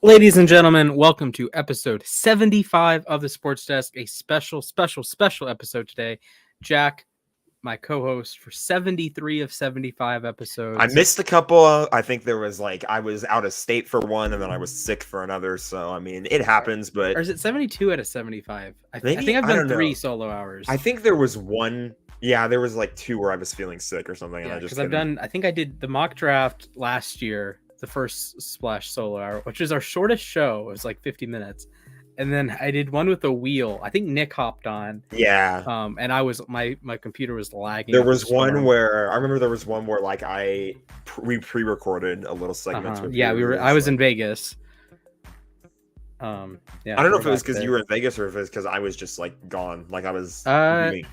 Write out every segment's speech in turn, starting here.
Ladies and gentlemen, welcome to episode 75 of the Sports Desk, a special episode today. Jack, my co-host for 73 of 75 episodes. I missed a couple. I think there was I was out of state for one, and then I was sick for another. So, I mean, it happens, but... Or is it 72 out of 75? I think I've done 3 solo hours. I think there was one... Yeah, there was 2 where I was feeling sick or something. Yeah, because I think I did the mock draft last year, the first Splash solo hour, which is our shortest show. It was 50 minutes. And then I did one with a wheel. I think Nick hopped on. Yeah. And I was my computer was lagging. There was one where we pre-recorded a little segment. Yeah, I was in Vegas. Yeah. I don't know if it was because you were in Vegas or if it was because I was just gone. I was. I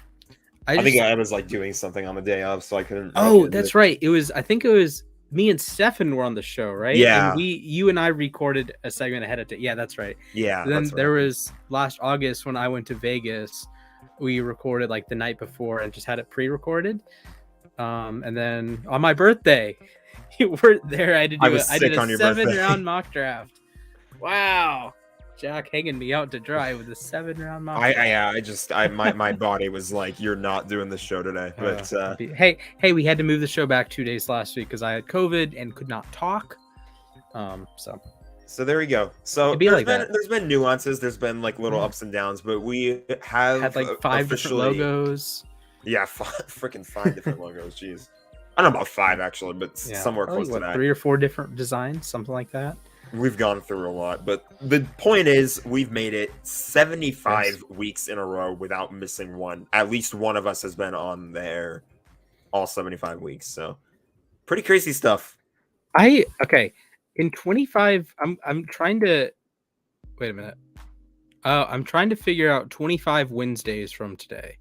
think I was doing something on the day of, so I couldn't. Oh, that's right. I think it was me and Stefan were on the show, right? Yeah. And you and I recorded a segment ahead of time. Yeah, that's right. Yeah. Then there was last August when I went to Vegas, we recorded the night before and just had it pre-recorded. And then on my birthday, you were there. I did a 7-round mock draft. Wow. Jack hanging me out to dry with a 7-round mock draft. My body was you're not doing the show today. But hey, we had to move the show back 2 days last week because I had COVID and could not talk. So there we go. So there's been nuances. There's been little ups and downs, but we have had 5 different logos. Yeah, freaking 5 different logos. Jeez, I don't know about 5 actually, but somewhere close to that. 3 or 4 different designs, something like that. We've gone through a lot, but the point is we've made it 75 weeks in a row without missing one. At least one of us has been on there all 75 weeks. So pretty crazy stuff. In 25, I'm trying to wait a minute. I'm trying to figure out 25 Wednesdays from today.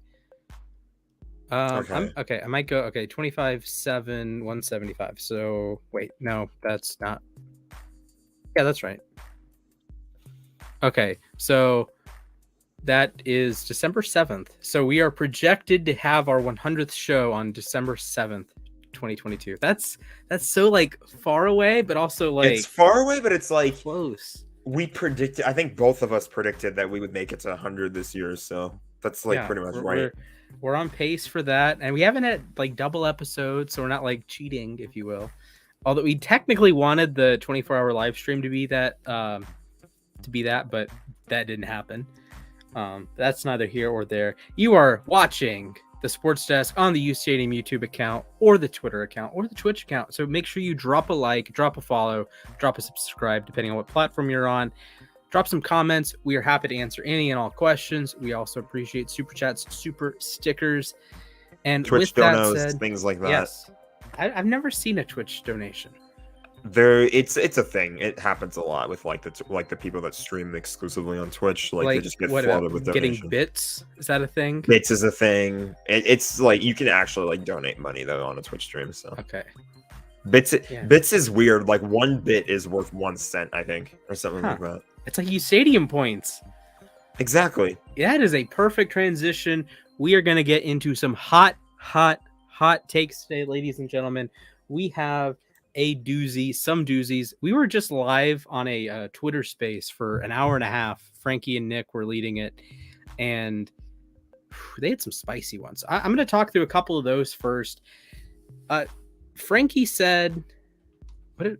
I might go 25 7 175. So wait, no, that's not. Yeah, that's right. Okay, so that is December 7th. So we are projected to have our 100th show on December 7th, 2022. That's so far away, but also it's far away, but it's close. We predicted. I think both of us predicted that we would make it to 100 this year. So that's pretty much right. We're on pace for that, and we haven't had double episodes, so we're not cheating, if you will. Although we technically wanted the 24-hour live stream to be that, but that didn't happen. That's neither here or there. You are watching the Sports Desk on the uSTADIUM YouTube account or the Twitter account or the Twitch account. So make sure you drop a like, drop a follow, drop a subscribe, depending on what platform you're on. Drop some comments. We are happy to answer any and all questions. We also appreciate super chats, super stickers, and Twitch with donos, that said, things like that. Yes. I've never seen a Twitch donation. It's a thing. It happens a lot with the people that stream exclusively on Twitch. They just get flooded with donations. Getting bits? Is that a thing? Bits is a thing. It's you can actually donate money though on a Twitch stream. So okay. Bits is weird. 1 bit is worth 1 cent, I think, or something like that. It's uSTADIUM points. Exactly. That is a perfect transition. We are going to get into some hot takes today, ladies and gentlemen. We have a doozy, some doozies. We were just live on a Twitter space for an hour and a half. Frankie and Nick were leading it, and they had some spicy ones. I'm going to talk through a couple of those first. Frankie said, what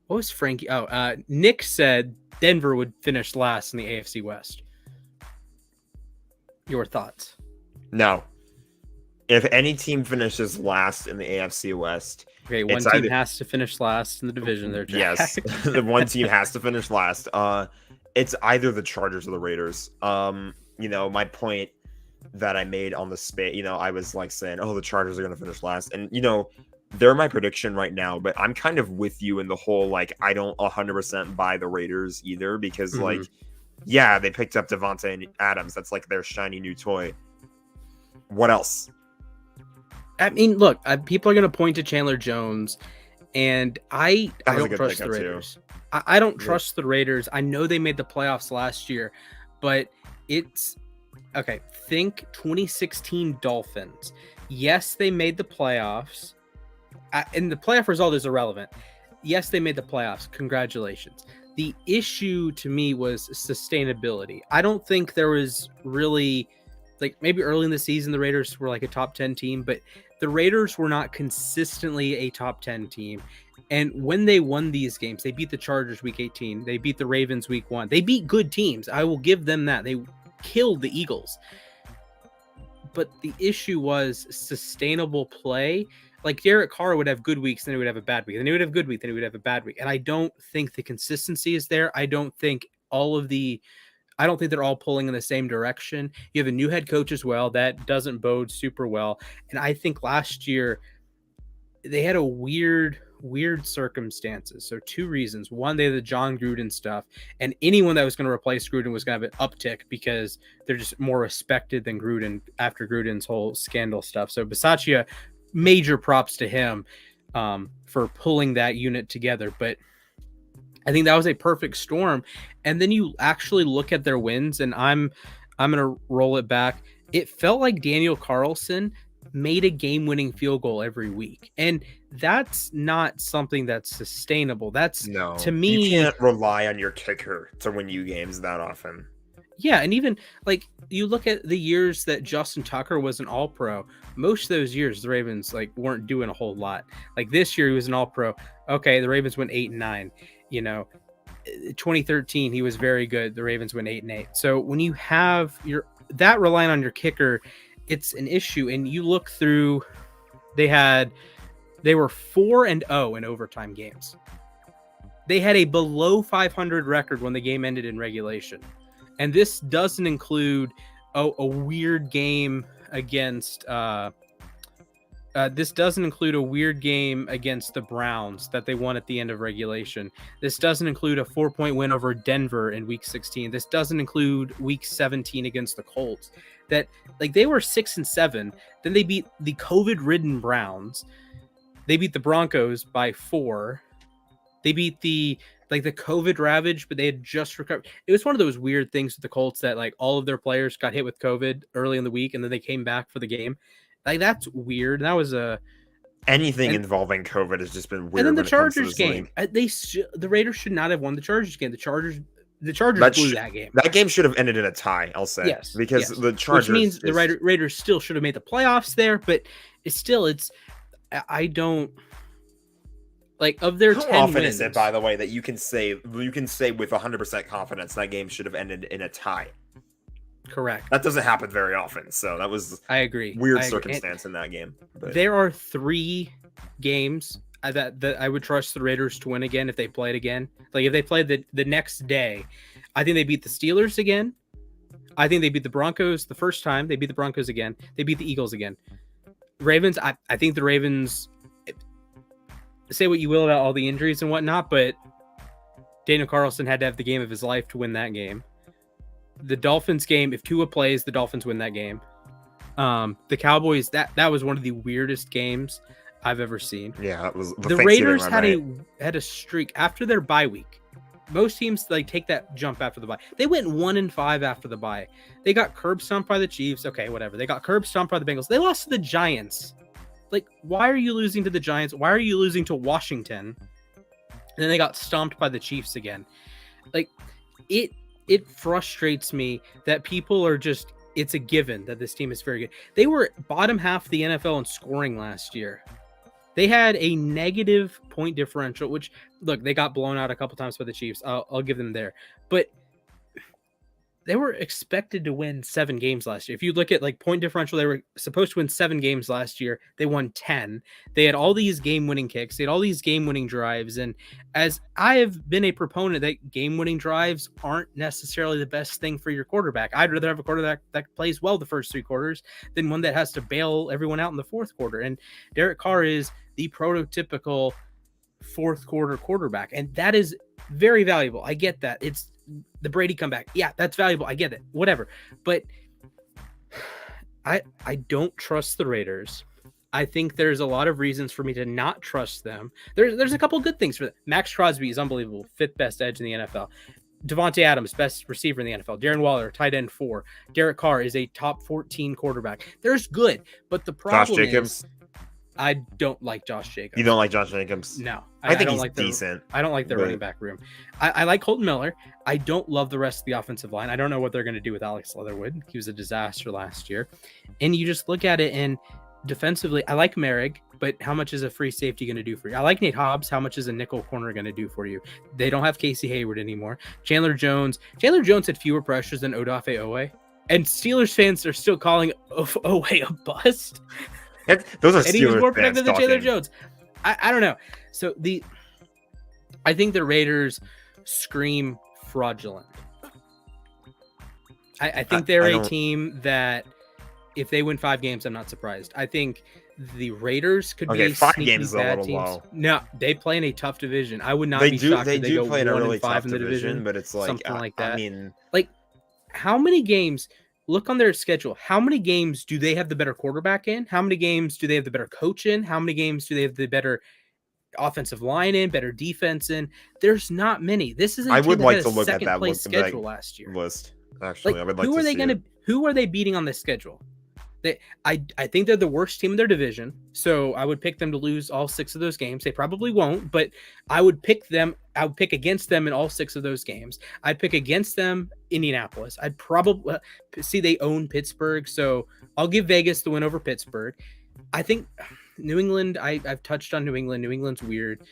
was Frankie? Nick said Denver would finish last in the AFC West. Your thoughts? No. If any team finishes last in the AFC West, one team has to finish last in the division. There, Jack. Yes, the one team has to finish last. It's either the Chargers or the Raiders. My point that I made on the space, I was saying, the Chargers are going to finish last, and they're my prediction right now. But I'm kind of with you in the whole I don't 100% buy the Raiders either because they picked up Devontae Adams. That's their shiny new toy. What else? I mean, look, people are going to point to Chandler Jones, and I don't trust the Raiders. I don't trust the Raiders. I know they made the playoffs last year, but it's okay. Think 2016 Dolphins. Yes, they made the playoffs, and the playoff result is irrelevant. Yes, they made the playoffs. Congratulations. The issue to me was sustainability. I don't think there was really, like, maybe early in the season the Raiders were like a top 10 team, but the Raiders were not consistently a top 10 team. And when they won these games, they beat the Chargers week 18, they beat the Ravens week 1. They beat good teams. I will give them that. They killed the Eagles. But the issue was sustainable play. Like Derek Carr would have good weeks, then he would have a bad week. Then he would have a good week, then he would have a bad week. And I don't think the consistency is there. I don't think they're all pulling in the same direction. You have a new head coach as well. That doesn't bode super well. And I think last year they had a weird circumstances. So 2 reasons. One, they had the John Gruden stuff, and anyone that was going to replace Gruden was going to have an uptick because they're just more respected than Gruden after Gruden's whole scandal stuff. So Bisaccia, major props to him for pulling that unit together. But I think that was a perfect storm. And then you actually look at their wins, and I'm going to roll it back. It felt like Daniel Carlson made a game-winning field goal every week. And that's not something that's sustainable. That's, No, to me, you can't rely on your kicker to win you games that often. Yeah, and even like you look at the years that Justin Tucker was an All-Pro, most of those years the Ravens like weren't doing a whole lot. Like this year he was an All-Pro. Okay, the Ravens went 8-9. 2013 he was very good. The Ravens went 8-8. So when you have that relying on your kicker, it's an issue. And you look through, they were 4-0 in overtime games. They had a below 500 record when the game ended in regulation. And this doesn't include a weird game against the Browns that they won at the end of regulation. This doesn't include a 4-point win over Denver in week 16. This doesn't include week 17 against the Colts. That like they were 6-7. Then they beat the COVID-ridden Browns. They beat the Broncos by 4. They beat the COVID ravaged, but they had just recovered. It was one of those weird things with the Colts that like all of their players got hit with COVID early in the week and then they came back for the game. Like that's weird. That was anything involving COVID has just been weird. And then the Chargers game, the Raiders should not have won the Chargers game. The Chargers blew that game. That game should have ended in a tie. I'll say because the Chargers, which means the Raiders still should have made the playoffs there, but I don't. Like of their 10 often wins, is it, by the way, that you can say with 100% confidence that game should have ended in a tie? Correct. That doesn't happen very often, so that was I agree. Weird circumstance in that game. But there are 3 games that I would trust the Raiders to win again if they played again. Like if they played the next day, I think they beat the Steelers again. I think they beat the Broncos the first time. They beat the Broncos again. They beat the Eagles again. Ravens. I think the Ravens. Say what you will about all the injuries and whatnot, but Daniel Carlson had to have the game of his life to win that game. The Dolphins game, if Tua plays, the Dolphins win that game. The Cowboys, that was one of the weirdest games I've ever seen. Yeah, that was the Raiders had a streak after their bye week. Most teams like take that jump after the bye. They went 1-5 after the bye. They got curb stomped by the Chiefs. Okay, whatever. They got curb stomped by the Bengals. They lost to the Giants. Like, why are you losing to the Giants? Why are you losing to Washington? And then they got stomped by the Chiefs again. Like, it frustrates me that people are just, it's a given that this team is very good. They were bottom half of the NFL in scoring last year. They had a negative point differential, which, look, they got blown out a couple times by the Chiefs. I'll give them there. But they were expected to win 7 games last year. If you look at like point differential, they were supposed to win 7 games last year. They won 10. They had all these game-winning kicks. They had all these game-winning drives. And as I have been a proponent that game-winning drives aren't necessarily the best thing for your quarterback. I'd rather have a quarterback that plays well the first 3 quarters than one that has to bail everyone out in the 4th quarter. And Derek Carr is the prototypical 4th quarter quarterback. And that is very valuable. I get that. It's the Brady comeback. Yeah, that's valuable. I get it. Whatever. But I don't trust the Raiders. I think there's a lot of reasons for me to not trust them. There's a couple good things for them. Max Crosby is unbelievable. 5th best edge in the NFL. Devontae Adams, best receiver in the NFL. Darren Waller, tight end 4. Derek Carr is a top 14 quarterback. There's good, but the problem Josh Jacobs. I don't like Josh Jacobs. You don't like Josh Jacobs? No, I think don't he's like decent. I don't like the running back room. I like Colton Miller. I don't love the rest of the offensive line. I don't know what they're going to do with Alex Leatherwood. He was a disaster last year. And you just look at it, and defensively, I like Merrick, but how much is a free safety going to do for you? I like Nate Hobbs. How much is a nickel corner going to do for you? They don't have Casey Hayward anymore. Chandler Jones had fewer pressures than Odafe Owe. And Steelers fans are still calling Owe a bust. Those are and he was Steelers more fans productive than Chandler talking. Jones. I don't know. So I think the Raiders scream fraudulent. I think they're a team that if they win 5 games, I'm not surprised. I think the Raiders could be 5 games is a bad little teams. low. No, they play in a tough division. I would not be shocked if they go play in a really 1-5 tough in the division, but it's like something like that. I mean, like how many games? Look on their schedule. How many games do they have the better quarterback in? How many games do they have the better coach in? How many games do they have the better offensive line in, better defense in? There's not many. This is I would like to look at that place schedule last year. List. Actually, I would like who to are they see going to? it. Who are they beating on this schedule? I think they're the worst team in their division, so I would pick them to lose all 6 of those games. They probably won't, but I would pick them. I would pick against them in all 6 of those games. I'd pick against them Indianapolis. I'd probably see they own Pittsburgh, so I'll give Vegas the win over Pittsburgh. I think New England. I've touched on New England. New England's weird.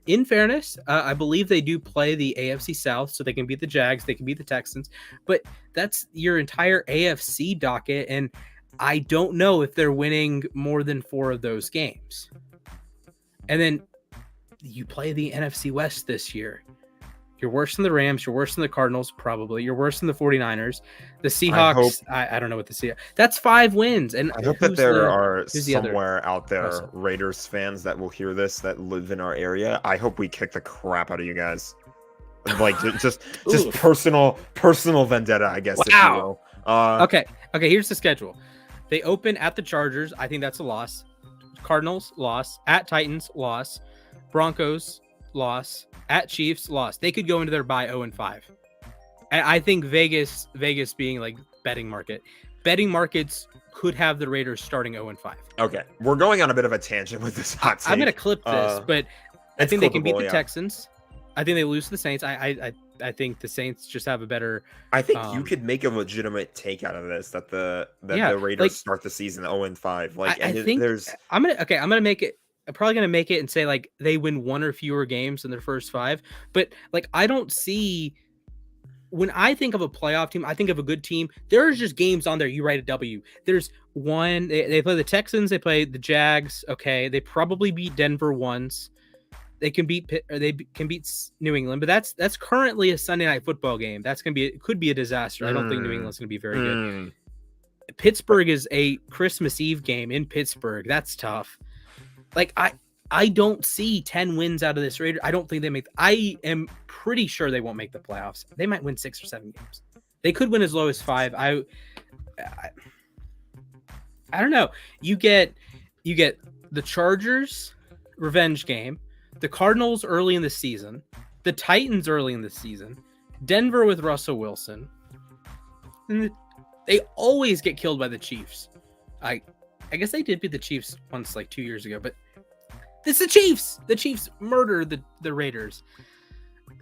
In fairness, I believe they do play the AFC South, so they can beat the Jags, they can beat the Texans, but that's your entire AFC docket, and I don't know if they're winning more than 4 of those games. And then you play the NFC West this year. You're worse than the Rams. You're worse than the Cardinals, probably. You're worse than the 49ers. The Seahawks, I don't know what the Seahawks. That's 5 wins. And I hope that there are somewhere out there Raiders fans that will hear this that live in our area. I hope we kick the crap out of you guys. Like just personal vendetta, I guess. Wow. If you will. Okay. Here's the schedule. They open at the Chargers. I think that's a loss. Cardinals, loss. At Titans, loss. Broncos, loss. At Chiefs, loss. They could go into their bye 0-5. And I think Vegas being like betting markets could have the Raiders starting 0-5. Okay, we're going on a bit of a tangent with this hot take. I'm gonna clip this, but I think they can beat the Texans. I think they lose to the Saints. I think the Saints just have a better. I think you could make a legitimate take out of this that the Raiders start the season 0-5. Like I think I'm gonna make it. I'm probably going to make it and say like they win 1 or fewer games in their first 5. But like, I don't see when I think of a playoff team, I think of a good team. There's just games on there. You write a W. There's one, they play the Texans. They play the Jags. Okay. They probably beat Denver once. They can beat New England, but that's currently a Sunday night football game. That's going to be, it could be a disaster. I don't think New England's going to be very good. Pittsburgh is a Christmas Eve game in Pittsburgh. That's tough. Like I don't see 10 wins out of this Raiders. I don't think they make. I am pretty sure they won't make the playoffs. They might win 6 or 7 games. They could win as low as 5. I don't know. You get the Chargers revenge game, the Cardinals early in the season, the Titans early in the season, Denver with Russell Wilson, and they always get killed by the Chiefs. I guess they did beat the Chiefs once like 2 years ago, but it's the Chiefs. The Chiefs murder the Raiders.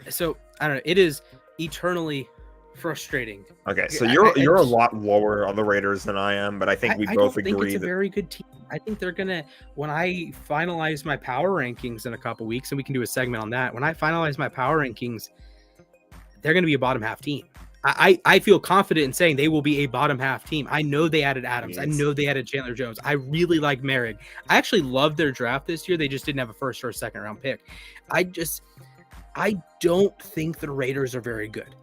So I don't know. It is eternally frustrating. Okay, so you're a lot lower on the Raiders than I am, but I think we both agree think it's a very good team. I think they're gonna. When I finalize my power rankings in a couple weeks, and we can do a segment on that. When I finalize my power rankings, they're gonna be a bottom half team. I feel confident in saying they will be a bottom half team. I know they added Adams. Yes. I know they added Chandler Jones. I really like Merrick. I actually loved their draft this year. They just didn't have a first or a second round pick. I don't think the Raiders are very good.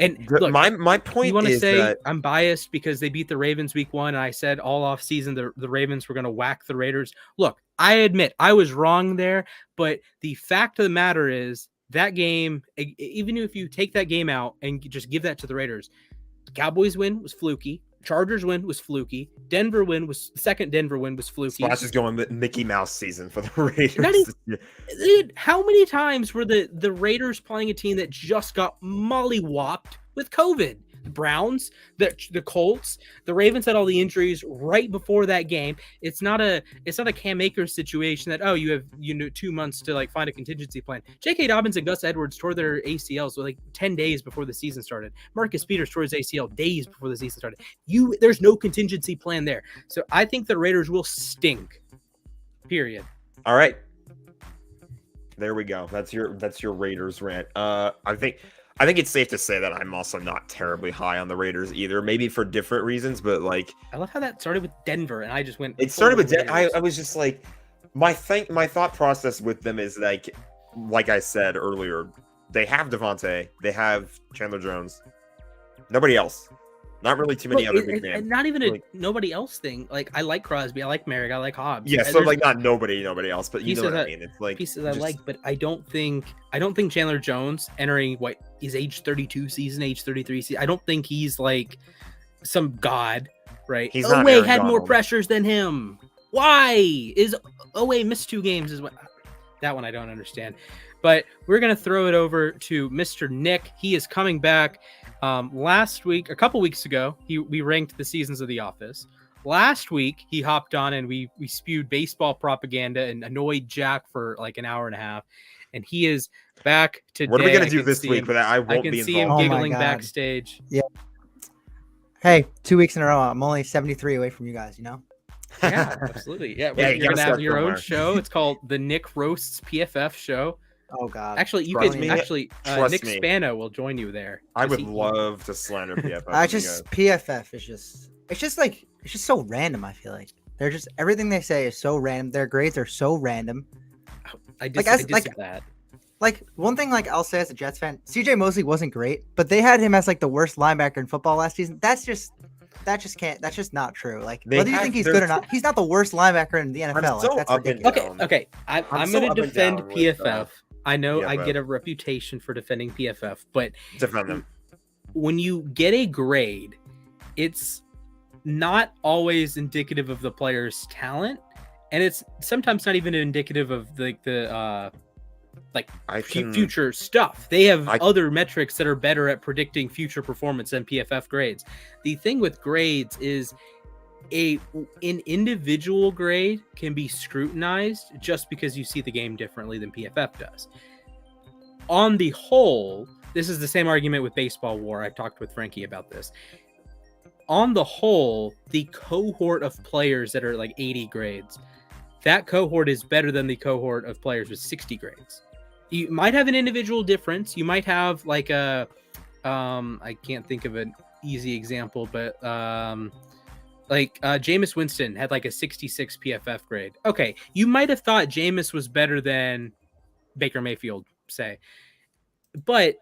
And look, my point you want to is say that I'm biased because they beat the Ravens week 1, and I said all off season the Ravens were going to whack the Raiders. Look, I admit I was wrong there, but the fact of the matter is that game, even if you take that game out and just give that to the Raiders, Cowboys win was fluky. Chargers win was fluky. Denver win was fluky. Splash is going Mickey Mouse season for the Raiders. Dude, how many times were the Raiders playing a team that just got mollywopped with COVID? Browns, the Colts, the Ravens had all the injuries right before that game. It's not a Cam Akers situation that you have 2 months to like find a contingency plan. J.K. Dobbins and Gus Edwards tore their ACLs like 10 days before the season started. Marcus Peters tore his ACL days before the season started. There's no contingency plan there. So I think the Raiders will stink. Period. All right. There we go. That's your Raiders rant. I think it's safe to say that I'm also not terribly high on the Raiders either. Maybe for different reasons, but like I love how that started with Denver, and I just went. It started with I was just like, my thought process with them is like I said earlier, they have Devontae, they have Chandler Jones, nobody else. Not really too many other big names. And not even a nobody else thing. Like I like Crosby, I like Merrick, I like Hobbs. Yeah, so like not nobody else, but you know what I mean. It's like pieces I like, but I don't think Chandler Jones entering what is age 32 season, age 33 season. I don't think he's like some god, right? He's Oweh had more pressures than him. Why is Oweh missed 2 games? Is what that one I don't understand. But we're gonna throw it over to Mr. Nick. He is coming back. Last week, a couple weeks ago, we ranked the seasons of The Office. Last week, he hopped on and we spewed baseball propaganda and annoyed Jack for like an hour and a half. And he is back today. What are we gonna do this week? But I won't be involved. I can see him giggling backstage. Yeah. Hey, 2 weeks in a row. I'm only 73 away from you guys. You know. Yeah, absolutely. Yeah, you're gonna have your own show. It's called the Nick Roasts PFF Show. Oh God! Actually, Nick Spano will join you there. I would love to slander PFF. PFF is just so random. I feel like they're just everything they say is so random. Their grades are so random. I disagree with that. Like one thing, like I'll say as a Jets fan, CJ Mosley wasn't great, but they had him as like the worst linebacker in football last season. That's just not true. Like whether you think he's good or not, he's not the worst linebacker in the NFL. So that's ridiculous. Okay. I'm going to defend PFF. I know I get a reputation for defending PFF, but defend them. When you get a grade, it's not always indicative of the player's talent, and it's sometimes not even indicative of future stuff. They have other metrics that are better at predicting future performance than PFF grades. The thing with grades is an individual grade can be scrutinized just because you see the game differently than PFF does. On the whole, this is the same argument with baseball WAR. I talked with Frankie about this. On the whole, the cohort of players that are like 80 grades, that cohort is better than the cohort of players with 60 grades. You might have an individual difference. You might have like I can't think of an easy example, but Jameis Winston had like a 66 PFF grade. Okay, you might have thought Jameis was better than Baker Mayfield, say, but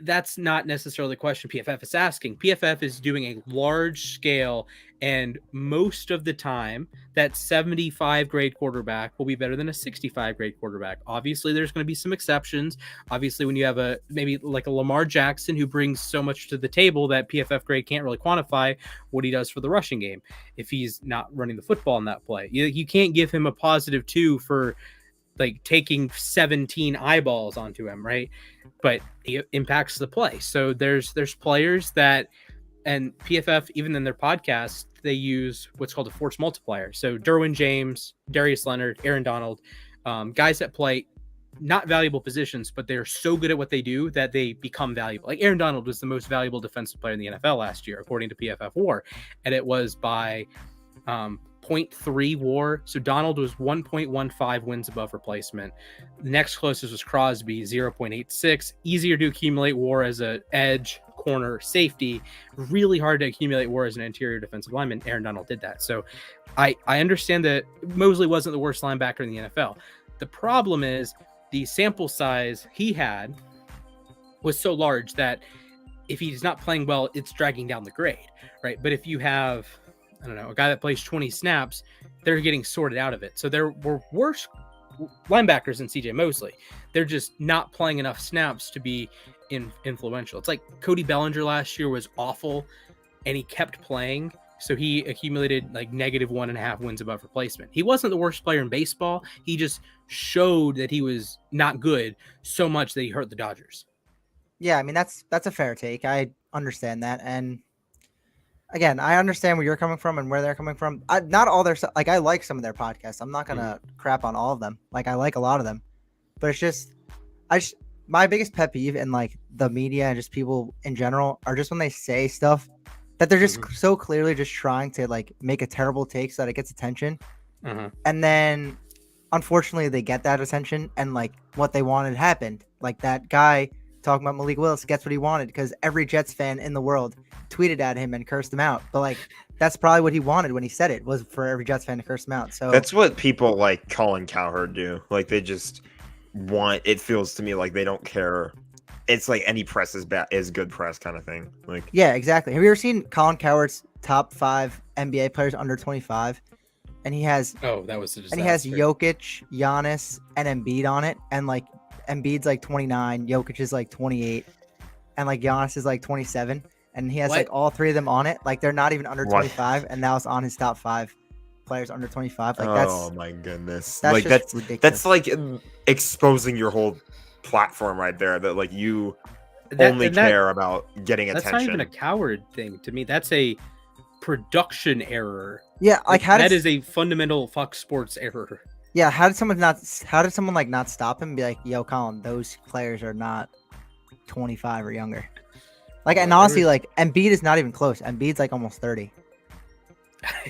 that's not necessarily the question PFF is asking. PFF is doing a large scale, and most of the time, that 75 grade quarterback will be better than a 65 grade quarterback. Obviously, there's going to be some exceptions. Obviously, when you have maybe like a Lamar Jackson who brings so much to the table that PFF grade can't really quantify what he does for the rushing game if he's not running the football in that play. You can't give him a +2 for like taking 17 eyeballs onto him, right? But it impacts the play. So there's players that, and PFF, even in their podcast, they use what's called a force multiplier. So Derwin James, Darius Leonard, Aaron Donald, guys that play not valuable positions, but they're so good at what they do that they become valuable. Like Aaron Donald was the most valuable defensive player in the NFL last year, according to PFF WAR. And it was by 0.3 WAR. So Donald was 1.15 wins above replacement. The next closest was Crosby, 0.86. Easier to accumulate WAR as an edge, corner, safety. Really hard to accumulate WAR as an interior defensive lineman. Aaron Donald did that. So I understand that Mosley wasn't the worst linebacker in the NFL. The problem is the sample size he had was so large that if he's not playing well, it's dragging down the grade, right? But if you have, I don't know, a guy that plays 20 snaps, they're getting sorted out of it. So there were worse linebackers than CJ Mosley. They're just not playing enough snaps to be influential. It's like Cody Bellinger last year was awful and he kept playing. So he accumulated like -1.5 wins above replacement. He wasn't the worst player in baseball. He just showed that he was not good so much that he hurt the Dodgers. Yeah, I mean, that's a fair take. I understand that. And again, I understand where you're coming from and where they're coming from. Not all their like I like some of their podcasts. I'm not gonna crap on all of them. Like I like a lot of them, but it's just my biggest pet peeve in like the media and just people in general are just when they say stuff that they're just so clearly just trying to like make a terrible take so that it gets attention, and then unfortunately they get that attention and like what they wanted happened. Like that guy talking about Malik Willis gets what he wanted because every Jets fan in the world tweeted at him and cursed him out. But like that's probably what he wanted when he said it, was for every Jets fan to curse him out. So that's what people like Colin Cowherd do. Like they just want, it feels to me like they don't care. It's like any press is good press kind of thing. Like yeah, exactly. Have you ever seen Colin Cowherd's top 5 NBA players under 25? And he has that was a disaster. And he has Jokic, Giannis, and Embiid on it. And like Embiid's like 29, Jokic is like 28, and like Giannis is like 27. And he has like all 3 of them on it. Like they're not even under 25, and that was on his top 5 players under 25. Like oh my goodness, that's like just ridiculous. That's like exposing your whole platform right there. That like you only care about getting attention. That's not even a coward thing to me. That's a production error. Yeah, like that is a fundamental Fox Sports error. Yeah, how did someone like not stop him and be like, "Yo, Colin, those players are not 25 or younger." Like, and honestly, like Embiid is not even close. Embiid's like almost 30.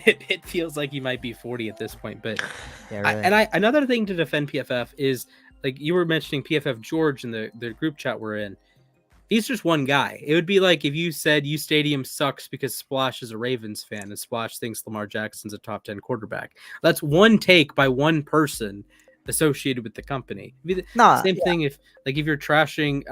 It feels like he might be 40 at this point, but yeah, really. Another thing to defend PFF is like you were mentioning PFF George in the group chat we're in. He's just one guy. It would be like if you said uSTADIUM sucks because Splash is a Ravens fan and Splash thinks Lamar Jackson's a top 10 quarterback. That's one take by one person associated with the company. It'd be the same thing if you're trashing,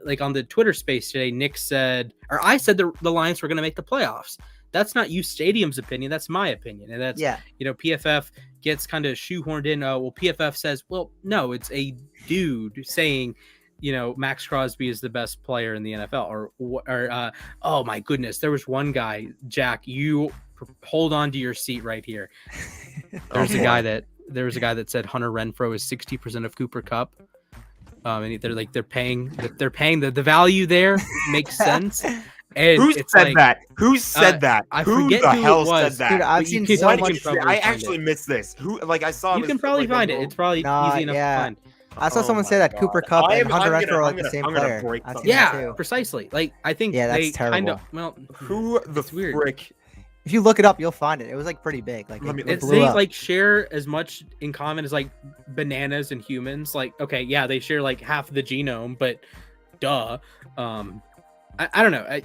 like on the Twitter space today, Nick said, or I said the Lions were going to make the playoffs. That's not uSTADIUM's opinion. That's my opinion. And that's, PFF gets kind of shoehorned in. PFF says, well, no, it's a dude saying, Max Crosby is the best player in the NFL, or oh my goodness, there was one guy, Jack, you hold on to your seat right here. There was a guy that said Hunter Renfrow is 60% of Cooper Kupp. And they're paying the value there makes sense. And who said that? Who said that? I who forget the who hell it was. said that? Dude, I've seen so much. I actually missed this. Who? Like I saw. You can probably find it. It's probably easy enough to find. I saw someone say that Cooper Kupp and Hunter Renfrow are like the same player. Yeah, precisely. Like I think that's terrible. Who the frick? If you look it up, you'll find it. It was like pretty big. Like they like share as much in common as like bananas and humans. Like okay, yeah, they share like half the genome, but duh. I don't know.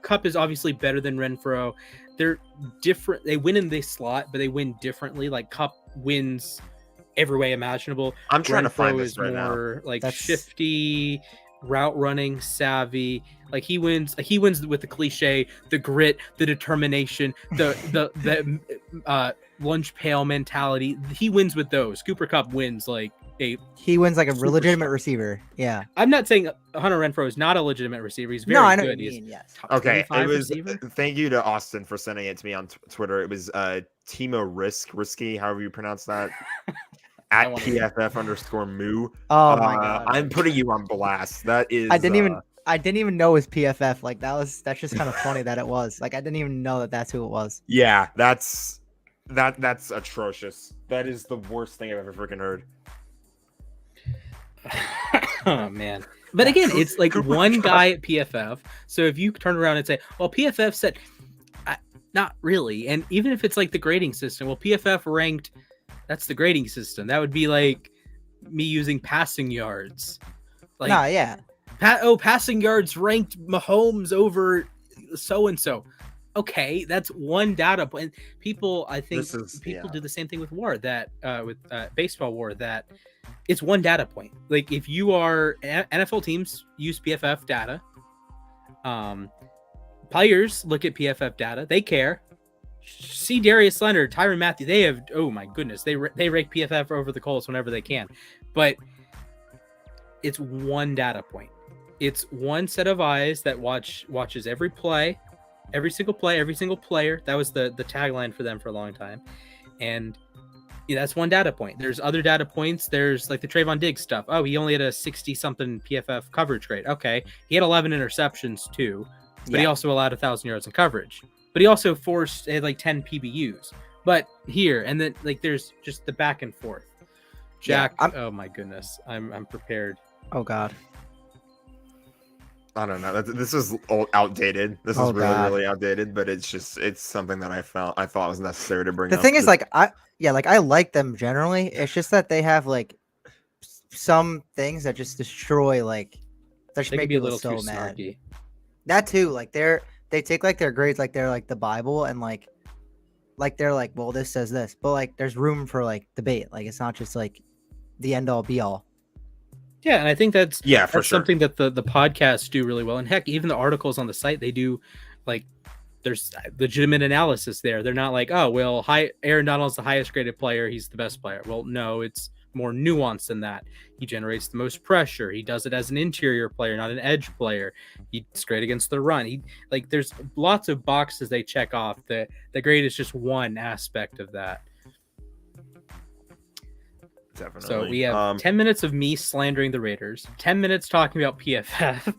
Kupp is obviously better than Renfrow. They're different. They win in this slot, but they win differently. Like Kupp wins every way imaginable. I'm trying Renfrow to find this is right more now. Like shifty, route running, savvy. Like he wins with the cliche, the grit, the determination, the lunch pail mentality. He wins with those. Cooper Kupp wins like he wins like a legitimate receiver. Yeah. I'm not saying Hunter Renfrow is not a legitimate receiver. He's very good. I know what you mean, yes. Okay. It was thank you to Austin for sending it to me on Twitter. It was Timo Risky, however you pronounce that. At PFF_moo. Oh my god. I'm putting you on blast. That is I didn't even know it was PFF. Like that's just kind of funny that it was. Like I didn't even know that's who it was. Yeah, that's atrocious. That is the worst thing I've ever freaking heard. Oh man. But again, it's like one guy at PFF. So if you turn around and say, well, PFF said not really. And even if it's like the grading system, well, PFF ranked, that's the grading system. That would be like me using passing yards. Like, passing yards ranked Mahomes over so-and-so. Okay, that's one data point. People, I think do the same thing with WAR, that with baseball WAR, that it's one data point. Like if you are NFL teams use PFF data, players look at PFF data, they care. See Darius Leonard, Tyrann Mathieu, they have, oh my goodness, they rake PFF over the coals whenever they can. But it's one data point. It's one set of eyes that watches every play. Every single play, every single player. That was the tagline for them for a long time. And that's one data point. There's other data points. There's like the Trayvon Diggs stuff. Oh, he only had a 60-something PFF coverage grade. Okay. He had 11 interceptions too. but he also allowed 1,000 yards in coverage. But he also forced like 10 PBUs. But here, and then like there's just the back and forth. Jack, oh my goodness, I'm prepared. Oh God. I don't know. This is outdated. This is really outdated. But it's something that I thought was necessary to bring up. The thing is, like I like them generally. It's just that they have like some things that just destroy like that should make me a little so mad. Snarky. That too, like they take like their grades like they're like the Bible and like they're like, well, this says this, but like there's room for like debate. Like it's not just like the end all be all. Yeah, and I think that's sure. something that the podcasts do really well. And heck, even the articles on the site, they do like there's legitimate analysis there. They're not like, oh, well, Aaron Donald's the highest graded player, he's the best player. Well, no, it's more nuanced than that. He generates the most pressure. He does it as an interior player, not an edge player. He's great against the run. There's lots of boxes they check off. The grade is just one aspect of that. Definitely. So we have 10 minutes of me slandering the Raiders, 10 minutes talking about PFF.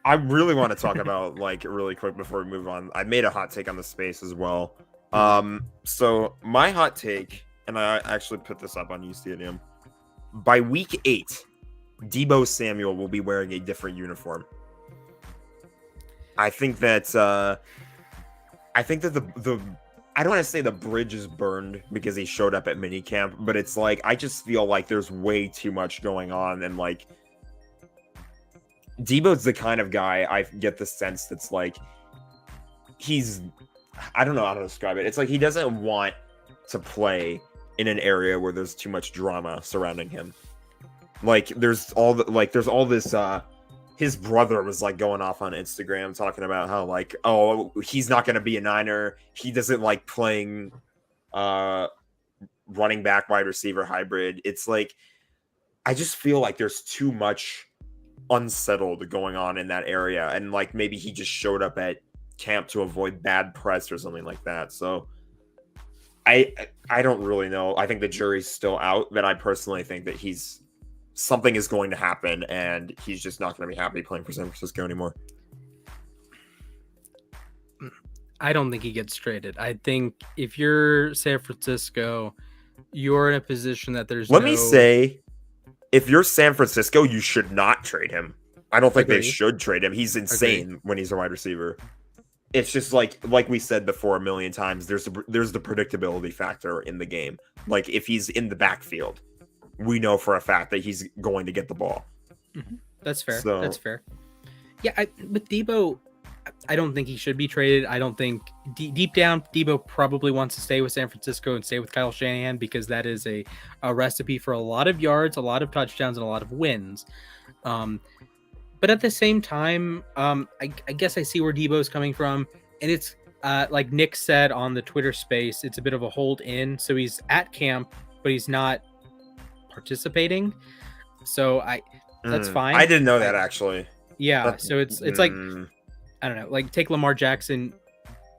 I really want to talk about like really quick before we move on. I made a hot take on the space as well. So my hot take, and I actually put this up on uSTADIUM. By week 8, Deebo Samuel will be wearing a different uniform. I think that the I don't want to say the bridge is burned because he showed up at minicamp, but it's like I just feel like there's way too much going on, and like Deebo's the kind of guy I get the sense that's like I don't know how to describe it. It's like he doesn't want to play in an area where there's too much drama surrounding him. Like there's all this his brother was like going off on Instagram talking about how like, oh, he's not going to be a Niner. He doesn't like playing running back, wide receiver hybrid. It's like, I just feel like there's too much unsettled going on in that area. And like, maybe he just showed up at camp to avoid bad press or something like that. So I don't really know. I think the jury's still out, but I personally think that something is going to happen, and he's just not going to be happy playing for San Francisco anymore. I don't think he gets traded. I think if you're San Francisco, you're in a position that Let me say, if you're San Francisco, you should not trade him. I don't think they should trade him. He's insane when he's a wide receiver. It's just like we said before a million times, there's the predictability factor in the game. Like if he's in the backfield, we know for a fact that he's going to get the ball. Mm-hmm. That's fair. That's fair. Yeah, with Deebo, I don't think he should be traded. I don't think deep down, Deebo probably wants to stay with San Francisco and stay with Kyle Shanahan because that is a recipe for a lot of yards, a lot of touchdowns, and a lot of wins. But at the same time, I guess I see where Deebo's coming from. And it's like Nick said on the Twitter space, it's a bit of a hold in. So he's at camp, but he's not participating. So that's fine. I didn't know that actually. Yeah. So it's like, I don't know, like take Lamar Jackson.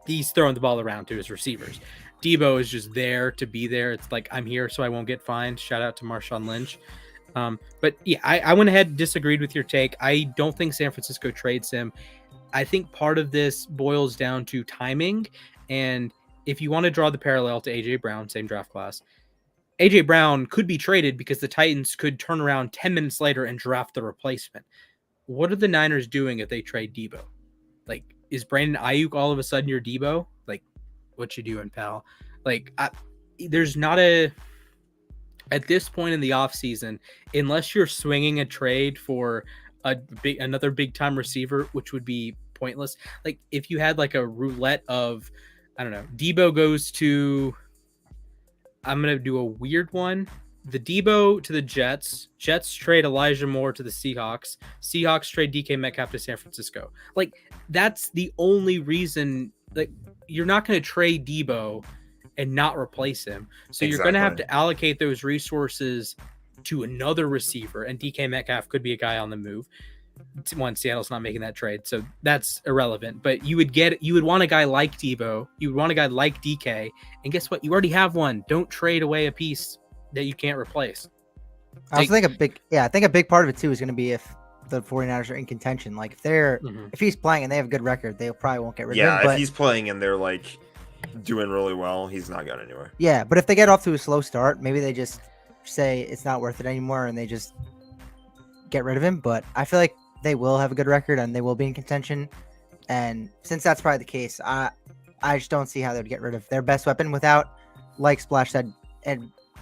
He's throwing the ball around to his receivers. Deebo is just there to be there. It's like, I'm here so I won't get fined. Shout out to Marshawn Lynch. But yeah, I went ahead and disagreed with your take. I don't think San Francisco trades him. I think part of this boils down to timing. And if you want to draw the parallel to AJ Brown, same draft class, AJ Brown could be traded because the Titans could turn around 10 minutes later and draft the replacement. What are the Niners doing if they trade Deebo? Like, is Brandon Ayuk all of a sudden your Deebo? Like, what you doing, pal? Like, there's not at this point in the offseason, unless you're swinging a trade for another big time receiver, which would be pointless. Like if you had like a roulette of, I don't know, Deebo goes to, I'm going to do a weird one. The Deebo to the Jets trade Elijah Moore to the Seahawks trade DK Metcalf to San Francisco. Like that's the only reason. Like you're not going to trade Deebo and not replace him. So you're going to have to allocate those resources to another receiver, and DK Metcalf could be a guy on the move. One, Seattle's not making that trade, so that's irrelevant. But you would want a guy like Deebo, you would want a guy like DK, and guess what? You already have one. Don't trade away a piece that you can't replace. I think a big part of it too is going to be if the 49ers are in contention. Like if he's playing and they have a good record, they probably won't get rid of him. Yeah, if he's playing and they're like doing really well, he's not going anywhere. Yeah, but if they get off to a slow start, maybe they just say it's not worth it anymore and they just get rid of him. But I feel like they will have a good record and they will be in contention. And since that's probably the case, I just don't see how they would get rid of their best weapon without, like Splash said, a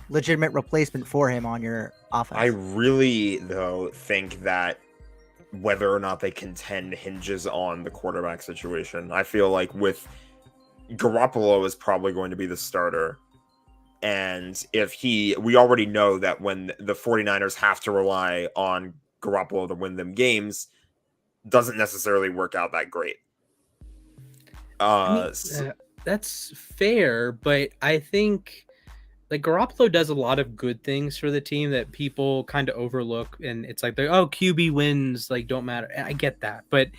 legitimate replacement for him on your offense. I really, though, think that whether or not they contend hinges on the quarterback situation. I feel like with Garoppolo is probably going to be the starter. And we already know that when the 49ers have to rely on Garoppolo to win them games, doesn't necessarily work out that great. That's fair, but I think like Garoppolo does a lot of good things for the team that people kind of overlook, and it's like, QB wins like don't matter. And I get that, but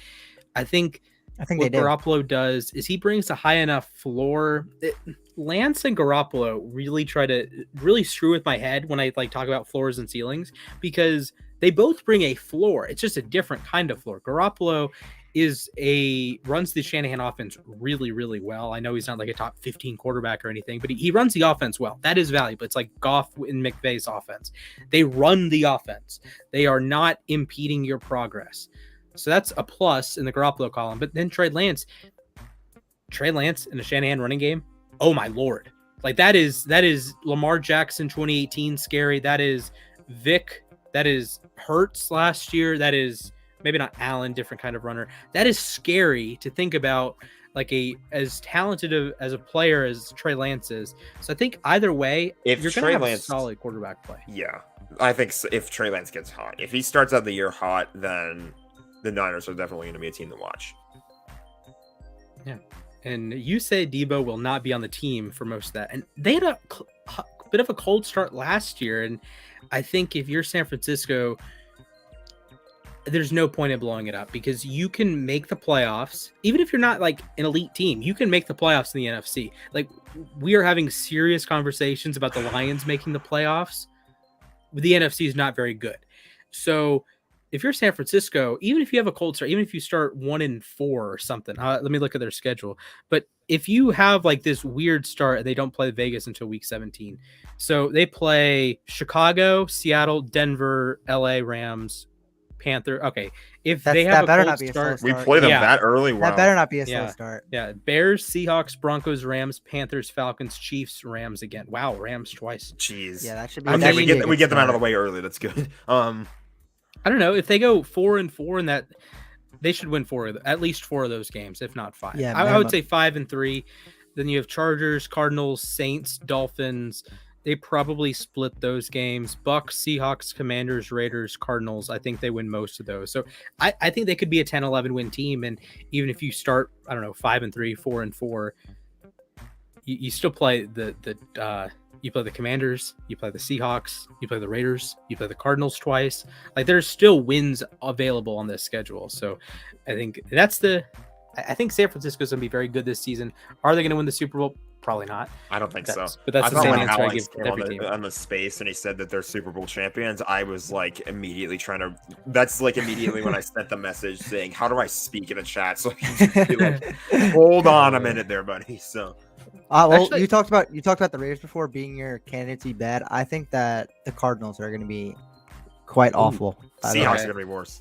I think what Garoppolo does is he brings a high enough floor. Lance and Garoppolo really screw with my head when I like talk about floors and ceilings, because they both bring a floor. It's just a different kind of floor. Garoppolo runs the Shanahan offense really, really well. I know he's not like a top 15 quarterback or anything, but he runs the offense well. That is valuable. It's like Goff and McVay's offense. They run the offense. They are not impeding your progress. So that's a plus in the Garoppolo column. But then Trey Lance in a Shanahan running game. Oh my Lord. Like that is Lamar Jackson 2018 scary. That is Vic. That is Hurts last year. That is maybe not Allen, different kind of runner. That is scary to think about, like as talented as a player as Trey Lance is. So I think either way, you're going to have a solid quarterback play. Yeah, I think so, if Trey Lance gets hot. If he starts out the year hot, then the Niners are definitely going to be a team to watch. Yeah. And you say Debo will not be on the team for most of that. And they had a bit of a cold start last year. And I think if you're San Francisco, there's no point in blowing it up, because you can make the playoffs. Even if you're not like an elite team, you can make the playoffs in the NFC. Like we are having serious conversations about the Lions making the playoffs. The NFC is not very good. So if you're San Francisco, even if you have a cold start, even if you start 1-4 or something, let me look at their schedule. But if you have like this weird start, they don't play Vegas until week 17. So they play Chicago, Seattle, Denver, LA, Rams, Panther. Okay. If they have a cold start, we play them that early. Wow. That better not be a slow start. Yeah. Bears, Seahawks, Broncos, Rams, Panthers, Falcons, Chiefs, Rams again. Wow. Rams twice. Jeez. Yeah, that should be. Okay, we get them out of the way early. That's good. I don't know if they go 4-4 and that they should win at least 4 of those games, if not 5. Yeah, I would say 5-3. Then you have Chargers, Cardinals, Saints, Dolphins. They probably split those games. Bucks, Seahawks, Commanders, Raiders, Cardinals. I think they win most of those. So I think they could be a 10-11 win team. And even if you start, 5-3, 4-4, you still play you play the Commanders, you play the Seahawks, you play the Raiders, you play the Cardinals twice. Like there's still wins available on this schedule. So I think I think San Francisco's going to be very good this season. Are they going to win the Super Bowl? Probably not. I don't think so. But that's the same answer I give every team. On the space, and he said that they're Super Bowl champions. I was like immediately when I sent the message saying, "How do I speak in a chat?" So I can just be like, "Hold on a minute, there, buddy." So. Actually, you talked about the Raiders before being your candidate to be bad. I think that the Cardinals are going to be quite awful. Seahawks are going to be worse.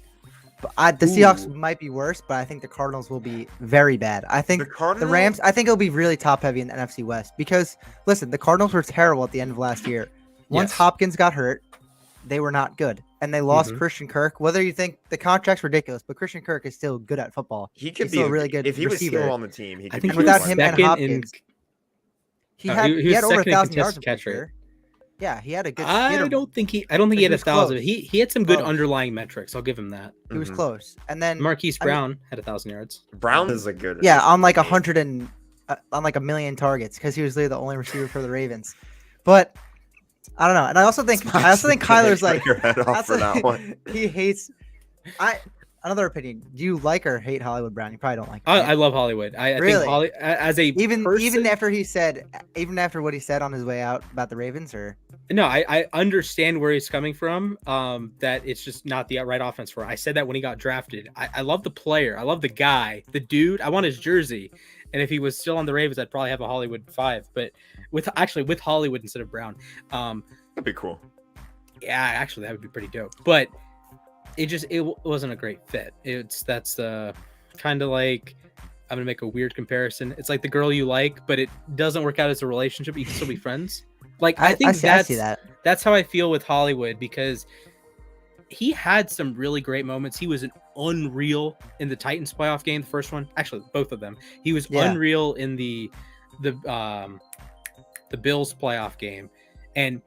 The Seahawks might be worse, but I think the Cardinals will be very bad. I think the Rams, I think it'll be really top heavy in the NFC West, because listen, the Cardinals were terrible at the end of last year. Once Hopkins got hurt, they were not good, and they lost Christian Kirk. Whether you think the contract's ridiculous, but Christian Kirk is still good at football. He could be a really good if he receiver. was still on the team. He could think be without him and Hopkins. He had over 1,000 yards catch rate. Yeah, he had a good. I don't think he had 1,000. He had some good underlying metrics. I'll give him that. He was close, and then Marquise Brown had 1,000 yards. Brown is a good. Yeah, on like 100 and on like 1,000,000 targets, because he was literally the only receiver for the Ravens. But I don't know, and I also think Kyler's like your head off for that one. He hates. another opinion. Do you like or hate Hollywood Brown? You probably don't like him, I right? love Hollywood. I Really? think as a even person, even after what he said on his way out about the Ravens, or no, I understand where he's coming from. That it's just not the right offense for him. I said that when he got drafted. I love the player. I love the guy, the dude. I want his jersey. And if he was still on the Ravens, I'd probably have a Hollywood 5. But with Hollywood instead of Brown. That'd be cool. Yeah, actually, that would be pretty dope. But it wasn't a great fit. That's kind of like, I'm gonna make a weird comparison. It's like the girl you like, but it doesn't work out as a relationship. You can still be friends. Like I think I see that. That's how I feel with Hollywood, because he had some really great moments. He was unreal in the Titans playoff game, the first one. Actually, both of them. He was unreal in the Bills playoff game. And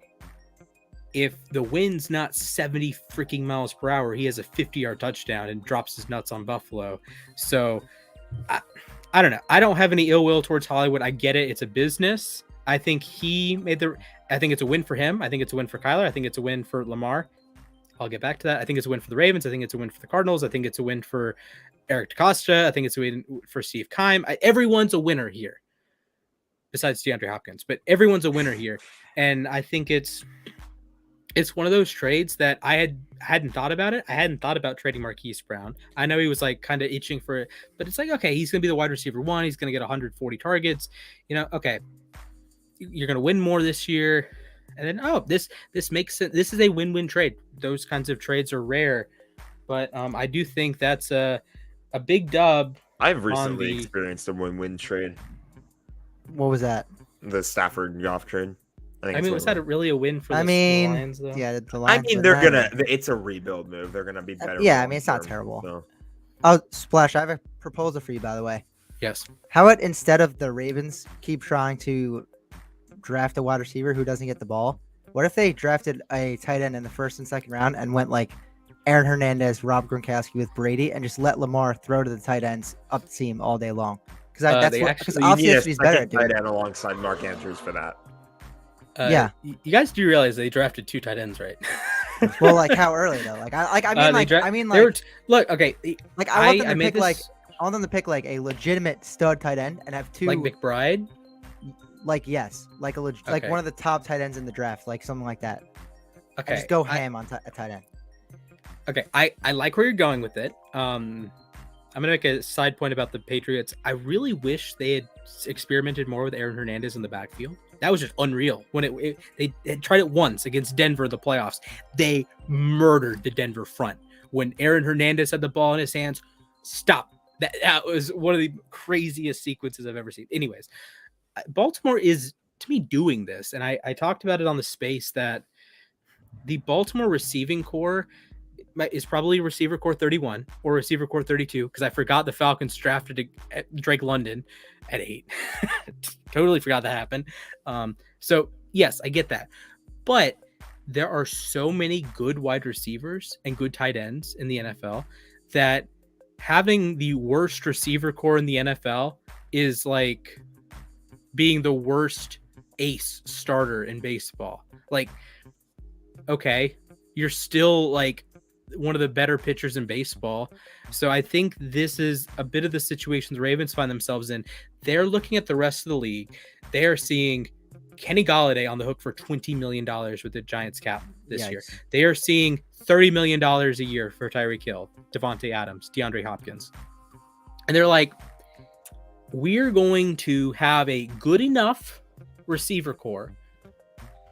if the wind's not 70 freaking miles per hour, he has a 50-yard touchdown and drops his nuts on Buffalo. So I don't know. I don't have any ill will towards Hollywood. I get it. It's a business. I think I think it's a win for him. I think it's a win for Kyler. I think it's a win for Lamar. I'll get back to that. I think it's a win for the Ravens. I think it's a win for the Cardinals. I think it's a win for Eric DeCosta. I think it's a win for Steve Keim. Everyone's a winner here, besides DeAndre Hopkins. But everyone's a winner here, and I think it's one of those trades that I hadn't thought about it. I hadn't thought about trading Marquise Brown. I know he was like kind of itching for it, but it's like, okay, he's going to be the wide receiver 1. He's going to get 140 targets. Okay, you're going to win more this year. And then, this makes sense. This is a win-win trade. Those kinds of trades are rare, but I do think that's a big dub. I've recently experienced a win-win trade. What was that? The Stafford Goff trade. I mean, was that really a win for the Lions, though? Yeah, the Lions. I mean, it's a rebuild move. They're gonna be better. Yeah, I mean, it's not terrible. So. Oh, Splash, I have a proposal for you, by the way. Yes. How about instead of the Ravens keep trying to draft a wide receiver who doesn't get the ball, what if they drafted a tight end in the first and second round and went like Aaron Hernandez, Rob Gronkowski with Brady, and just let Lamar throw to the tight ends up the seam all day long? Because obviously he's better at doing it. Alongside Mark Andrews for that. Yeah, you guys do realize they drafted 2 tight ends, right? Well, like how early though? Look, okay. Like I want them to pick like a legitimate stud tight end and have 2 like McBride. Like yes, like like one of the top tight ends in the draft, like something like that. Okay, and just go ham on a tight end. Okay, I like where you're going with it. I'm gonna make a side point about the Patriots. I really wish they had experimented more with Aaron Hernandez in the backfield. That was just unreal. When they tried it once against Denver in the playoffs, they murdered the Denver front. When Aaron Hernandez had the ball in his hands, stop. That was one of the craziest sequences I've ever seen. Anyways, Baltimore is, to me, doing this. And I talked about it on the space that the Baltimore receiving core is probably receiver core 31 or receiver core 32, because I forgot the Falcons drafted Drake London at 8. Totally forgot that happened. So yes, I get that, but there are so many good wide receivers and good tight ends in the NFL that having the worst receiver core in the NFL is like being the worst ace starter in baseball. Like, okay, you're still like one of the better pitchers in baseball. So I think this is a bit of the situation the Ravens find themselves in. They're looking at the rest of the league. They are seeing Kenny Golladay on the hook for $20 million with the Giants cap this year. They are seeing $30 million a year for Tyreek Hill, Devontae Adams, DeAndre Hopkins. And they're like, we're going to have a good enough receiver core,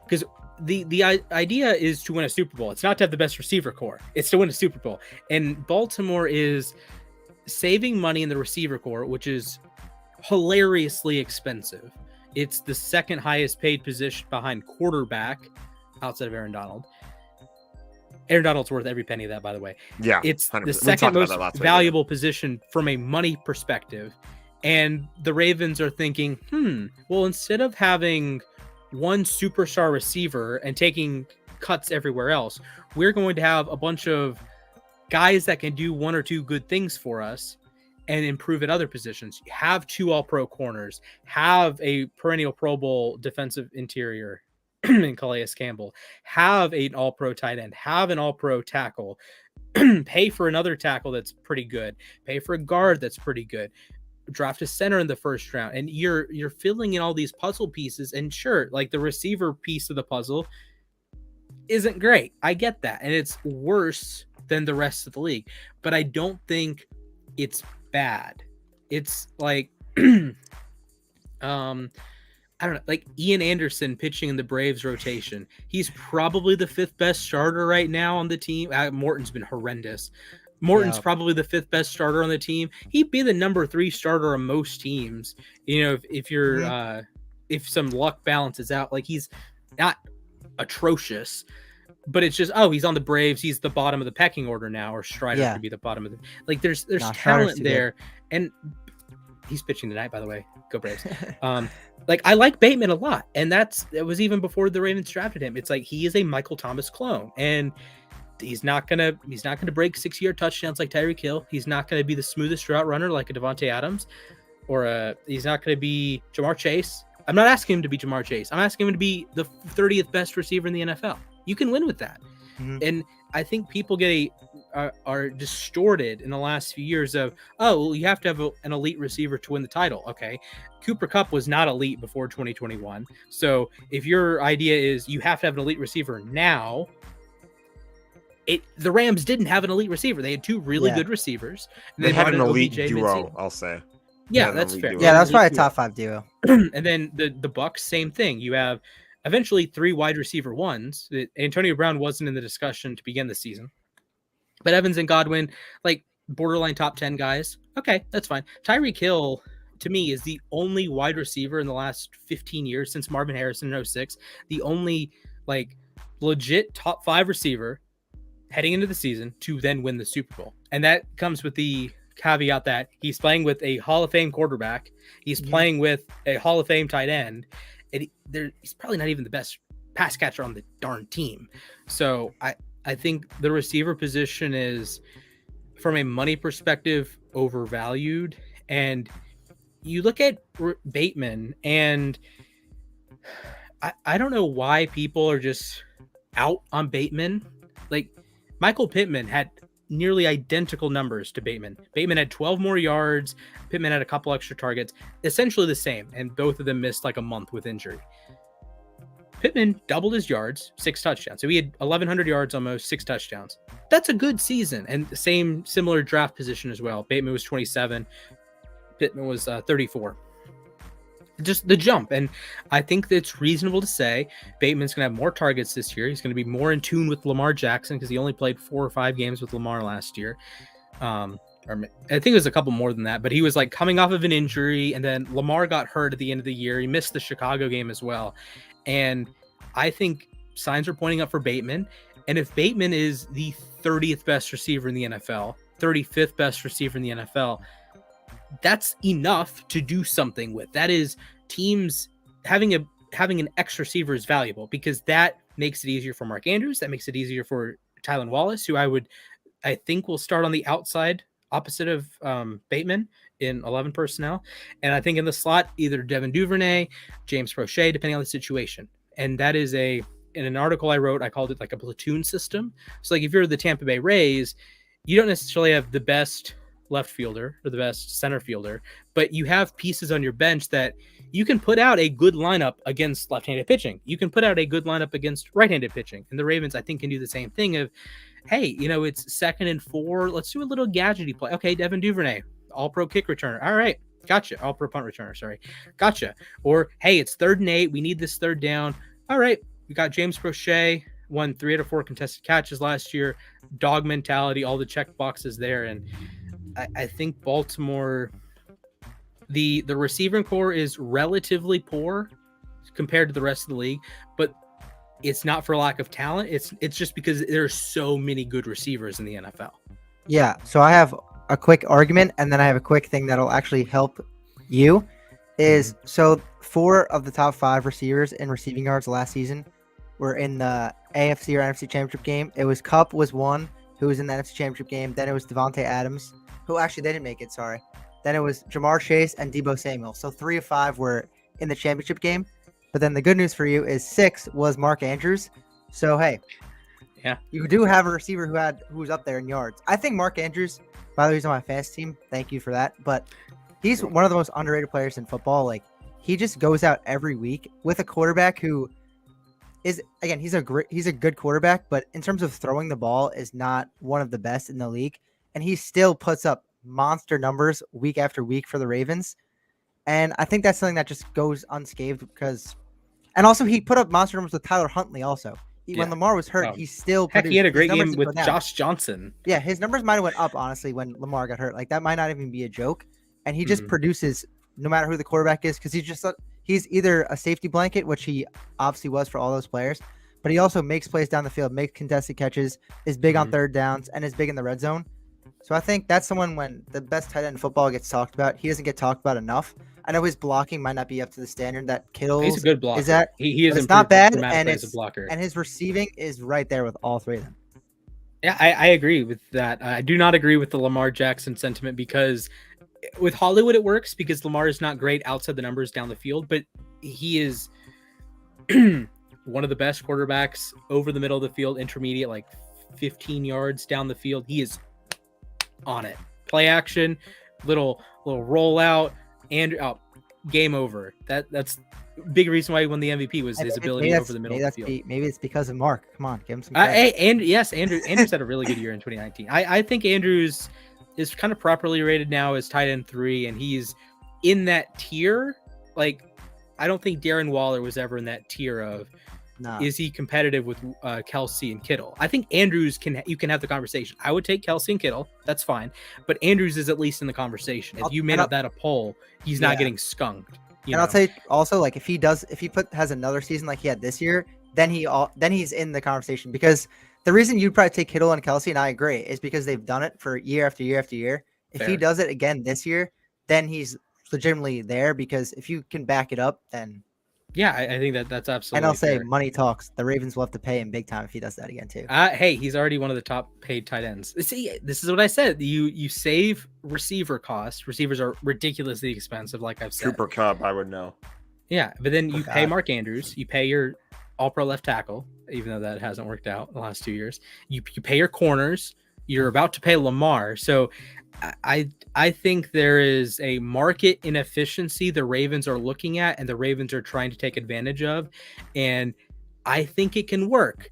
because the idea is to win a Super Bowl. It's not to have the best receiver core. It's to win a Super Bowl. And Baltimore is saving money in the receiver core, which is hilariously expensive. It's the second highest paid position behind quarterback outside of Aaron Donald. Aaron Donald's worth every penny of that, by the way. Yeah. It's 100%. The second most valuable position from a money perspective. And the Ravens are thinking, well, instead of having one superstar receiver and taking cuts everywhere else, we're going to have a bunch of guys that can do 1 or 2 good things for us and improve at other positions. Have 2 all-pro corners, have a perennial Pro Bowl defensive interior in Calais Campbell, have an all-pro tight end, have an all-pro tackle, pay for another tackle that's pretty good, pay for a guard that's pretty good, draft a center in the first round, and you're filling in all these puzzle pieces. And sure, like the receiver piece of the puzzle isn't great. I get that, and it's worse than the rest of the league, but I don't think it's bad. It's like I don't know, like Ian Anderson pitching in the Braves rotation. He's probably the 5th best starter right now on the team. Morton's been horrendous. Morton's probably the 5th best starter on the team. He'd be the number 3 starter on most teams. You know, if you're if some luck balances out, like he's not atrocious, but it's just, he's on the Braves. He's the bottom of the pecking order now, or Strider could be the bottom of the, like there's talent there. And he's pitching tonight, by the way. Go Braves. Like I like Bateman a lot, and it was even before the Ravens drafted him. It's like he is a Michael Thomas clone, and he's not gonna break 6-yard touchdowns like Tyreek Hill. He's not gonna be the smoothest route runner like a Devontae Adams, or he's not gonna be Jamar Chase. I'm not asking him to be Jamar Chase. I'm asking him to be the 30th best receiver in the NFL. You can win with that. And I think people are distorted in the last few years of, you have to have an elite receiver to win the title. Okay. Cooper Kupp was not elite before 2021. So if your idea is you have to have an elite receiver now, the Rams didn't have an elite receiver. They had 2 really good receivers. They had an elite duo, I'll say. Yeah, that's fair. Yeah, that's probably a top 5 duo. And then the Bucs, same thing. You have eventually 3 wide receiver ones. Antonio Brown wasn't in the discussion to begin the season, but Evans and Godwin, like borderline top 10 guys. Okay, that's fine. Tyreek Hill, to me, is the only wide receiver in the last 15 years since Marvin Harrison in 06, the only like legit top 5 receiver heading into the season to then win the Super Bowl. And that comes with the caveat that he's playing with a Hall of Fame quarterback. He's playing with a Hall of Fame tight end. And he's probably not even the best pass catcher on the darn team. So I think the receiver position is, from a money perspective, overvalued. And you look at Bateman, and I don't know why people are just out on Bateman. Like Michael Pittman had nearly identical numbers to Bateman. Bateman had 12 more yards. Pittman had a couple extra targets, essentially the same. And both of them missed like a month with injury. Pittman doubled his yards, 6 touchdowns. So he had 1,100 yards, almost 6 touchdowns. That's a good season. And the similar draft position as well. Bateman was 27. Pittman was 34. Just the jump. And I think it's reasonable to say Bateman's going to have more targets this year. He's going to be more in tune with Lamar Jackson because he only played 4 or 5 games with Lamar last year. Or I think it was a couple more than that, but he was like coming off of an injury, and then Lamar got hurt at the end of the year. He missed the Chicago game as well. And I think signs are pointing up for Bateman. And if Bateman is the 30th best receiver in the NFL, 35th best receiver in the NFL, that's enough to do something with. That is, teams having an X receiver is valuable because that makes it easier for Mark Andrews. That makes it easier for Tylan Wallace, who I think will start on the outside opposite of Bateman in 11 personnel. And I think in the slot, either Devin Duvernay, James Prochet, depending on the situation. And that is in an article I wrote, I called it like a platoon system. So like if you're the Tampa Bay Rays, you don't necessarily have the best left fielder or the best center fielder, but you have pieces on your bench that you can put out a good lineup against left-handed pitching. You can put out a good lineup against right-handed pitching. And the Ravens, I think, can do the same thing of, hey, it's 2nd and 4. Let's do a little gadgety play. Okay, Devin Duvernay, all-pro kick returner. All right, gotcha. All-pro punt returner, sorry. Gotcha. Or, hey, it's 3rd and 8. We need this 3rd down. All right, we got James Prochet, won 3 out of 4 contested catches last year. Dog mentality, all the check boxes there. And I think Baltimore, the receiving core is relatively poor compared to the rest of the league, but it's not for lack of talent. It's just because there's so many good receivers in the NFL. Yeah. So I have a quick argument, and then I have a quick thing that'll actually help you. Is so 4 of the top 5 receivers in receiving yards last season were in the AFC or NFC Championship game. It was Kupp was one who was in the NFC Championship game. Then it was Devontae Adams, who actually they didn't make it. Sorry. Then it was Jamar Chase and Deebo Samuel. So 3 of 5 were in the championship game. But then the good news for you is 6 was Mark Andrews. So hey, Yeah. You do have a receiver who was up there in yards. I think Mark Andrews, by the way, he's on my fantasy team. Thank you for that. But he's one of the most underrated players in football. Like, he just goes out every week with a quarterback who is, again, he's a good quarterback, but in terms of throwing the ball is not one of the best in the league. And he still puts up monster numbers week after week for the Ravens. And I think that's something that just goes unscathed because, and also he put up monster numbers with Tyler Huntley also. When Lamar was hurt, he still produced. Heck, he had a great game with down. Josh Johnson. Yeah, his numbers might have went up, honestly, when Lamar got hurt. Like, that might not even be a joke. And he just produces no matter who the quarterback is, because he's either a safety blanket, which he obviously was for all those players, but he also makes plays down the field, makes contested catches, is big on third downs, and is big in the red zone. So I think that's someone, when the best tight end in football gets talked about, he doesn't get talked about enough. I know his blocking might not be up to the standard that Kittle He's a good blocker. is at. He is it's not bad, and as a blocker. And his receiving is right there with all three of them. Yeah, I agree with that. I do not agree with the Lamar Jackson sentiment, because with Hollywood it works because Lamar is not great outside the numbers down the field, but he is one of the best quarterbacks over the middle of the field, intermediate, like 15 yards down the field. He is on it. Play action, little rollout, and game over. That's big reason why he won the MVP was his ability over the middle of the field. Maybe it's because of Mark. Come on, give him some credit. Andrews had a really good year in 2019. I think Andrews is kind of properly rated now as tight end 3, and he's in that tier. Like, I don't think Darren Waller was ever in that tier of is he competitive with Kelsey and Kittle. I think Andrews you can have the conversation. I would take Kelsey and Kittle, that's fine, but Andrews is at least in the conversation. If you made up that a poll, he's not getting skunked. I'll tell you also, like, if he has another season like he had this year, then he's in the conversation, because the reason you'd probably take Kittle and Kelsey, and I agree, is because they've done it for year after year after year. If he does it again this year, then he's legitimately there, because if you can back it up, then yeah, I think that's absolutely. And I'll say money talks. The Ravens will have to pay him big time if he does that again too. Hey, he's already one of the top paid tight ends. See, this is what I said. You save receiver costs. Receivers are ridiculously expensive, like I've said. Cooper Kupp, I would know. Yeah, but then you pay Mark Andrews. You pay your all-pro left tackle, even though that hasn't worked out in the last 2 years. You pay your corners. You're about to pay Lamar. So I think there is a market inefficiency the Ravens are looking at, and the Ravens are trying to take advantage of, and I think it can work.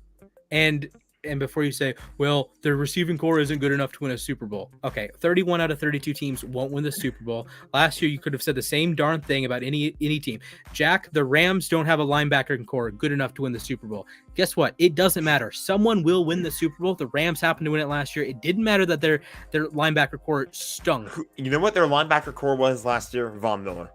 And before you say, well, the receiving core isn't good enough to win a Super Bowl. Okay, 31 out of 32 teams won't win the Super Bowl. Last year, you could have said the same darn thing about any team. Jack, the Rams don't have a linebacker core good enough to win the Super Bowl. Guess what? It doesn't matter. Someone will win the Super Bowl. The Rams happened to win it last year. It didn't matter that their linebacker core stunk. You know what their linebacker core was last year? Von Miller.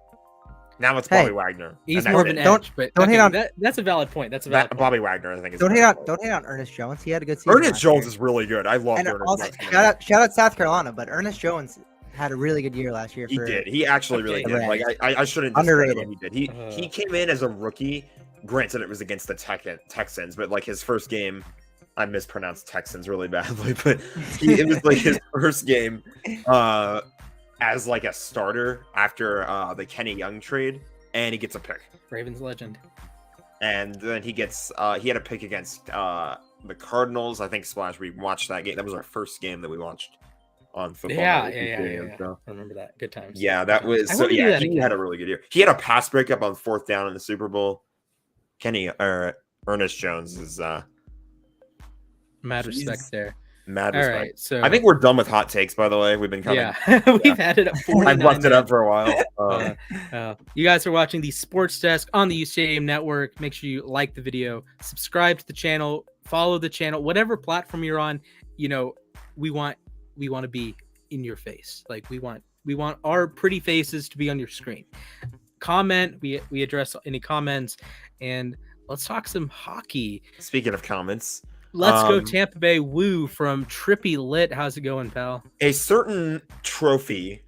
Now it's Bobby Wagner. He's more of an edge, but don't hit on that's a valid point. That's a valid point. Bobby Wagner, I think. Is don't hit on Ernest Jones. He had a good season. Ernest Jones is really good. I love Ernest. Shout out South Carolina, but Ernest Jones had a really good year last year. He did. He actually really did. Like I shouldn't underrated. Him. He did. He came in as a rookie. Granted, it was against the Texans, but like his first game, I mispronounced Texans really badly, but it was like his first game as like a starter after the Kenny Young trade. And he gets a pick. Ravens legend. And then he had a pick against the Cardinals. I think Splash, we watched that game. That was our first game that we watched on football. Yeah. So. I remember that. Good times. Yeah, that was he had a really good year. He had a pass breakup on 4th down in the Super Bowl. Ernest Jones is mad respect there. Mad respect. All right, so I think we're done with hot takes, by the way. We've been coming. Yeah, we've had it up 49 I've left it up for a while. You guys are watching the Sports Desk on the uSTADIUM Network. Make sure you like the video, subscribe to the channel, follow the channel, whatever platform you're on. You know, we want to be in your face. Like we want our pretty faces to be on your screen. Comment. We address any comments, and let's talk some hockey. Speaking of comments. Let's go Tampa Bay Woo from Trippy Lit. How's it going, pal? A certain trophy,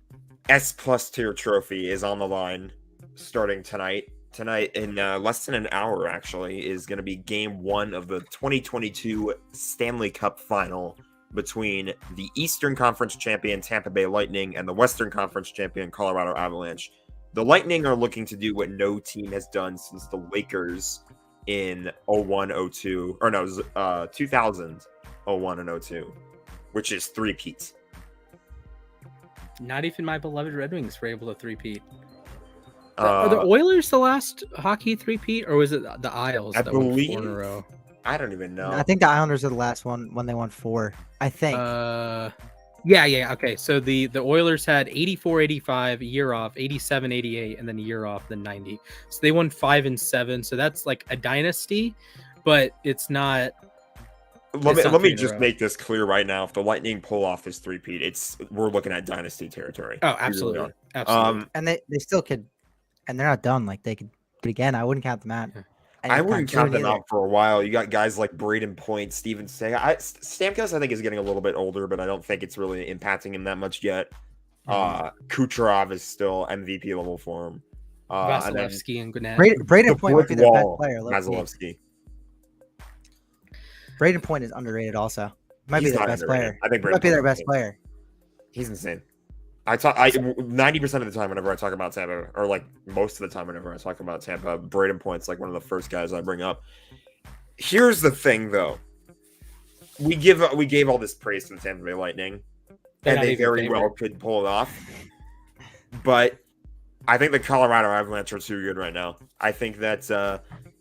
S+ tier trophy, is on the line starting tonight. Tonight, in less than an hour, actually, is going to be Game 1 of the 2022 Stanley Cup Final between the Eastern Conference champion Tampa Bay Lightning and the Western Conference champion Colorado Avalanche. The Lightning are looking to do what no team has done since the Lakers in 01-02, or no, 2000, 01 and 02, which is three-peats. Not even my beloved Red Wings were able to three-peat. Are the Oilers the last hockey three-peat, or was it the Isles that won 4 in a row? I don't even know. I think the Islanders are the last one when they won 4. I think. Yeah. Okay, so the Oilers had 84-85, a year off, 87-88, and then a year off, then 90. So they won 5 and 7. So that's like a dynasty, but it's not. Let me just make this clear right now. If the Lightning pull off this three-peat, we're looking at dynasty territory. Oh, absolutely. Really absolutely. And they still could, and they're not done. Like they could, but again, I wouldn't count them out. I wouldn't count them out for a while. You got guys like Braden Point, Steven Stamkos, I think, is getting a little bit older, but I don't think it's really impacting him that much yet. Kucherov is still MVP level for him. Vasilevsky and Gwinnett. Braden Point might be their best player. Vasilevsky. Braden Point is underrated also. Might be their best player. I think might be their best player. He's insane. I 90% of the time whenever I talk about Tampa, or like most of the time whenever I talk about Tampa, Braden Point's like one of the first guys I bring up. Here's the thing, though. We gave all this praise to the Tampa Bay Lightning, and they very well could pull it off. But I think the Colorado Avalanche are too good right now. I think that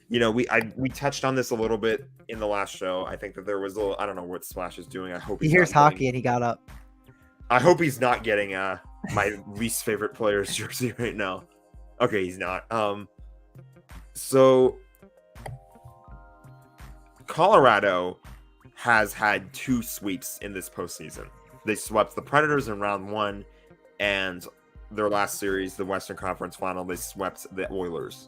we touched on this a little bit in the last show. I think that there was a little. I don't know what Splash is doing. I hope he hears hockey and he got up. I hope he's not getting my least favorite player's jersey right now. Okay, he's not. So Colorado has had 2 sweeps in this postseason. They swept the Predators in round 1, and their last series, the Western Conference Final, they swept the Oilers.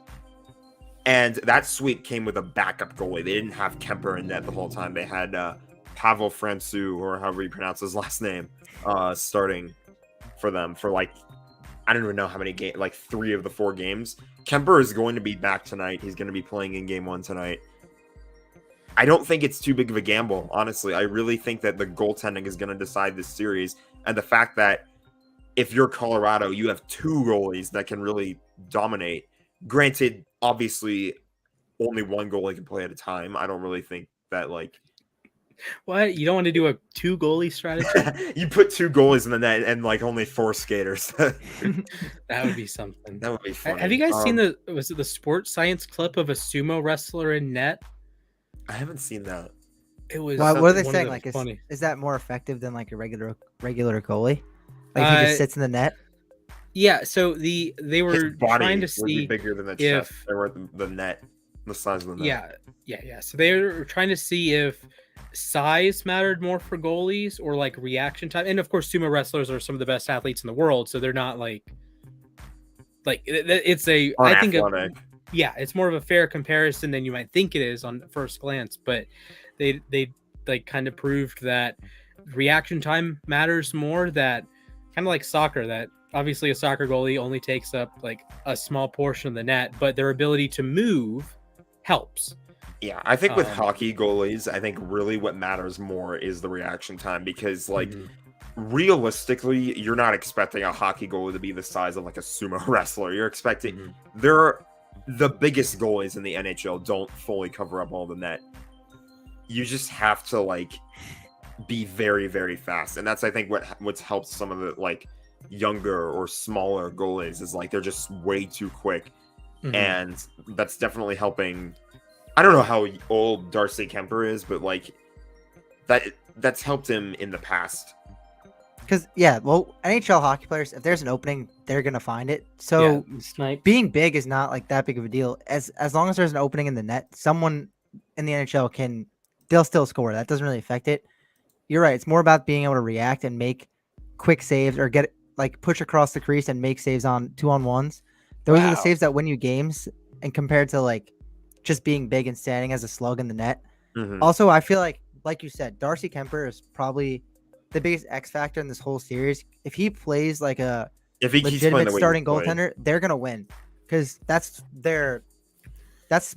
And that sweep came with a backup goalie. They didn't have Kemper in net the whole time. They had Pavel Francouz, or however you pronounce his last name, starting for them for I don't even know how many games, 3 of the 4 games. Kemper is going to be back tonight. He's going to be playing in game 1 tonight. I don't think it's too big of a gamble, honestly. I really think that the goaltending is going to decide this series. And the fact that if you're Colorado, you have 2 goalies that can really dominate. Granted, obviously, only one goalie can play at a time. I don't really think that, What? You don't want to do a 2 goalie strategy? You put 2 goalies in the net and only 4 skaters. That would be something. That would be funny. Have you guys seen the sports science clip of a sumo wrestler in net? I haven't seen that. It was. What are they saying? Is that more effective than a regular goalie? He just sits in the net. Yeah. So they were trying to see would be bigger than the chest. They were the net, the size of the net. Yeah. So they were trying to see if size mattered more for goalies or reaction time. And of course, sumo wrestlers are some of the best athletes in the world, so they're not it's a unathletic. It's more of a fair comparison than you might think it is on first glance. But they kind of proved that reaction time matters more. That kind of like soccer. That obviously a soccer goalie only takes up a small portion of the net, but their ability to move helps. Yeah, I think with hockey goalies, I think really what matters more is the reaction time, because realistically, you're not expecting a hockey goalie to be the size of a sumo wrestler. You're expecting the biggest goalies in the NHL don't fully cover up all the net. You just have to be very, very fast, and that's I think what's helped some of the younger or smaller goalies is they're just way too quick, and that's definitely helping. I don't know how old Darcy Kemper is, but that's helped him in the past. Because NHL hockey players, if there's an opening, they're gonna find it. So being big is not that big of a deal. As long as there's an opening in the net, someone in the NHL they'll still score. That doesn't really affect it. You're right. It's more about being able to react and make quick saves or get push across the crease and make saves on 2-on-1s. Those are the saves that win you games. And compared to just being big and standing as a slug in the net. Also, I feel like you said, Darcy Kemper is probably the biggest X factor in this whole series. If he plays a legitimate starting goaltender, they're gonna win, because that's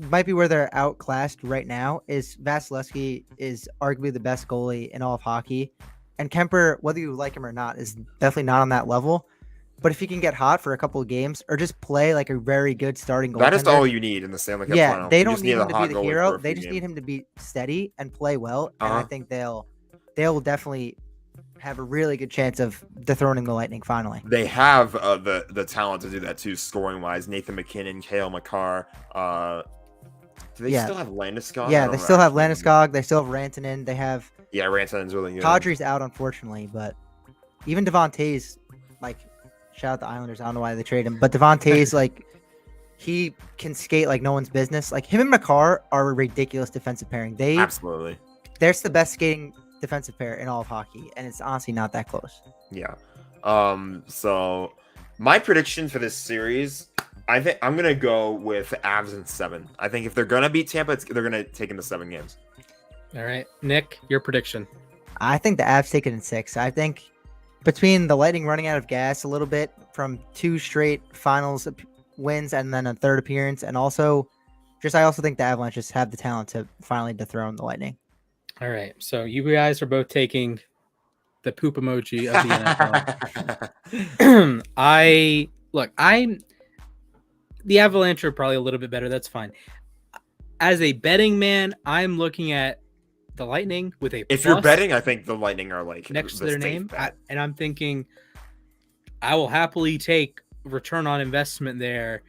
might be where they're outclassed right now. Is Vasilevsky is arguably the best goalie in all of hockey, and Kemper, whether you like him or not, is definitely not on that level. But if he can get hot for a couple of games or just play like a very good starting goaltender, that is all you need in the Stanley Cup yeah, final. they You don't just need a him to be hot the goalie hero. for a They few just games. need him to be steady and play well. And I think they'll definitely have a really good chance of dethroning the Lightning finally. They have the talent to do that too, scoring wise. Nathan McKinnon, Kale McCarr. Do they still have Landeskog? Yeah, they still have Landeskog. They still have Rantanen. They have Rantanen's really good. Kadri's out, unfortunately, but even Devontae's like, shout out the Islanders. I don't know why they trade him, but Devontae's like, he can skate like no one's business. Like him and McCarr are a ridiculous defensive pairing. Absolutely. They're the best skating defensive pair in all of hockey, and it's honestly not that close. Yeah. So my prediction for this series, I think I'm gonna go with Avs in 7. I think if they're gonna beat Tampa, they're gonna take into 7 games. All right, Nick, your prediction. I think the Avs take it in 6. I think between the Lightning running out of gas a little bit from 2 straight finals wins and then a third appearance, and also I also think the Avalanche just have the talent to finally dethrone the Lightning. All right, so you guys are both taking the poop emoji of the NFL. The Avalanche are probably a little bit better. That's fine. As a betting man, I'm looking at the Lightning with a If you're betting, I think the Lightning are like next to their name, and I'm thinking I will happily take return on investment there.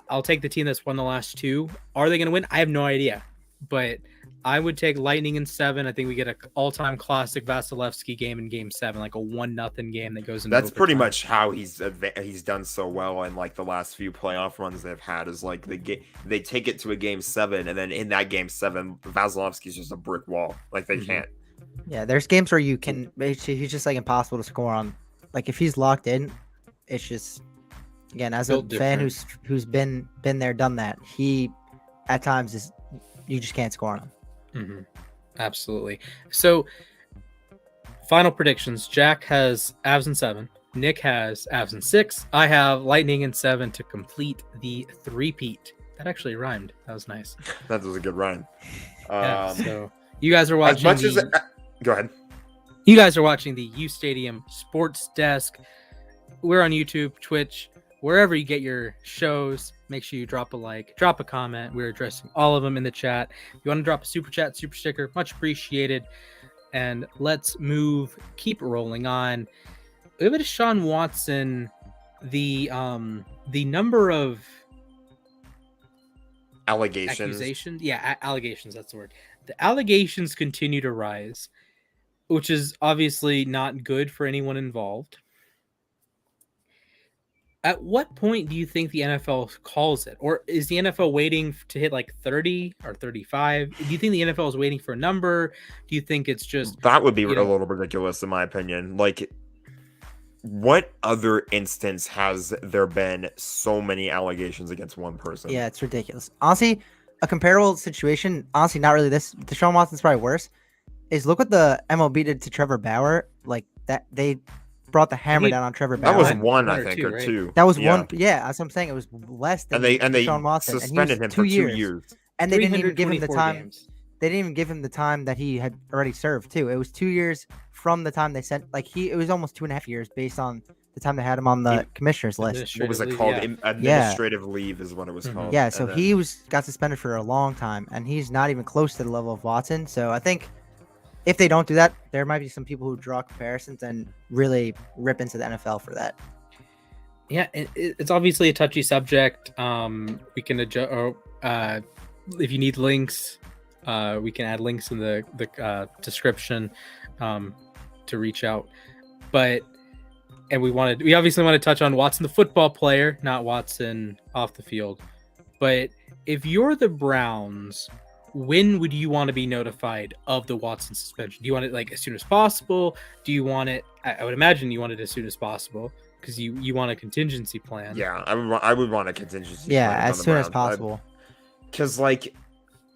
I'll take the team that's won the last 2. Are they going to win? I have no idea, but I would take Lightning in 7. I think we get an all-time classic Vasilevsky game in Game 7, like a 1-0 game that goes into. That's pretty much how he's done so well in like the last few playoff runs they've had. Is like they take it to a Game 7, and then in that Game 7, Vasilevsky's just a brick wall. Like they can't. Yeah, there's games where you can. He's just like impossible to score on. Like if he's locked in, it's just, again, as a fan who's been there, done that. He at times is, you just can't score on him. Mm-hmm. Absolutely. So, final predictions. Jack has Avs in 7. Nick has Avs in 6. I have Lightning in 7 to complete the three-peat. That actually rhymed. That was nice. That was a good rhyme. So you guys are watching. Go ahead. You guys are watching the uSTADIUM Sports Desk. We're on YouTube, Twitch, wherever you get your shows. Make sure you drop a like, drop a comment. We're addressing all of them in the chat. If you want to drop a super chat, super sticker, much appreciated. And let's keep rolling on. We have a Deshaun Watson. The number of accusations. Yeah, allegations, that's the word. The allegations continue to rise, which is obviously not good for anyone involved. At what point do you think the NFL calls it? Or is the NFL waiting to hit like 30 or 35? Do you think the NFL is waiting for a number? Do you think it's just... That would be a little ridiculous in my opinion. Like, what other instance has there been so many allegations against one person? Yeah, it's ridiculous. Honestly, a comparable situation, honestly, not really this. Deshaun Watson's probably worse. Is look what the MLB did to Trevor Bauer. Like that, they brought the hammer down on Trevor Bauer. That was one, I think, or two. That was one. Yeah, that's what I'm saying. It was less than Deshaun Watson. Suspended him for 2 years. And they didn't even give him the time. Games. They didn't even give him the time that he had already served too. It was 2 years from the time they sent. It was almost 2.5 years based on the time they had him on the commissioner's list. What was it called? Yeah. Administrative leave is what it was called. Yeah, so he got suspended for a long time, and he's not even close to the level of Watson. So I think if they don't do that, there might be some people who draw comparisons and really rip into the NFL for that. Yeah, it's obviously a touchy subject. We can adjust. If you need links, we can add links in the description to reach out. And we obviously want to touch on Watson, the football player, not Watson off the field. But if you're the Browns, when would you want to be notified of the Watson suspension? Do you want it like as soon as possible? Do you want it? I would imagine you want it as soon as possible because you want a contingency plan. Yeah, I would want a contingency. Yeah, plan as soon as possible. Because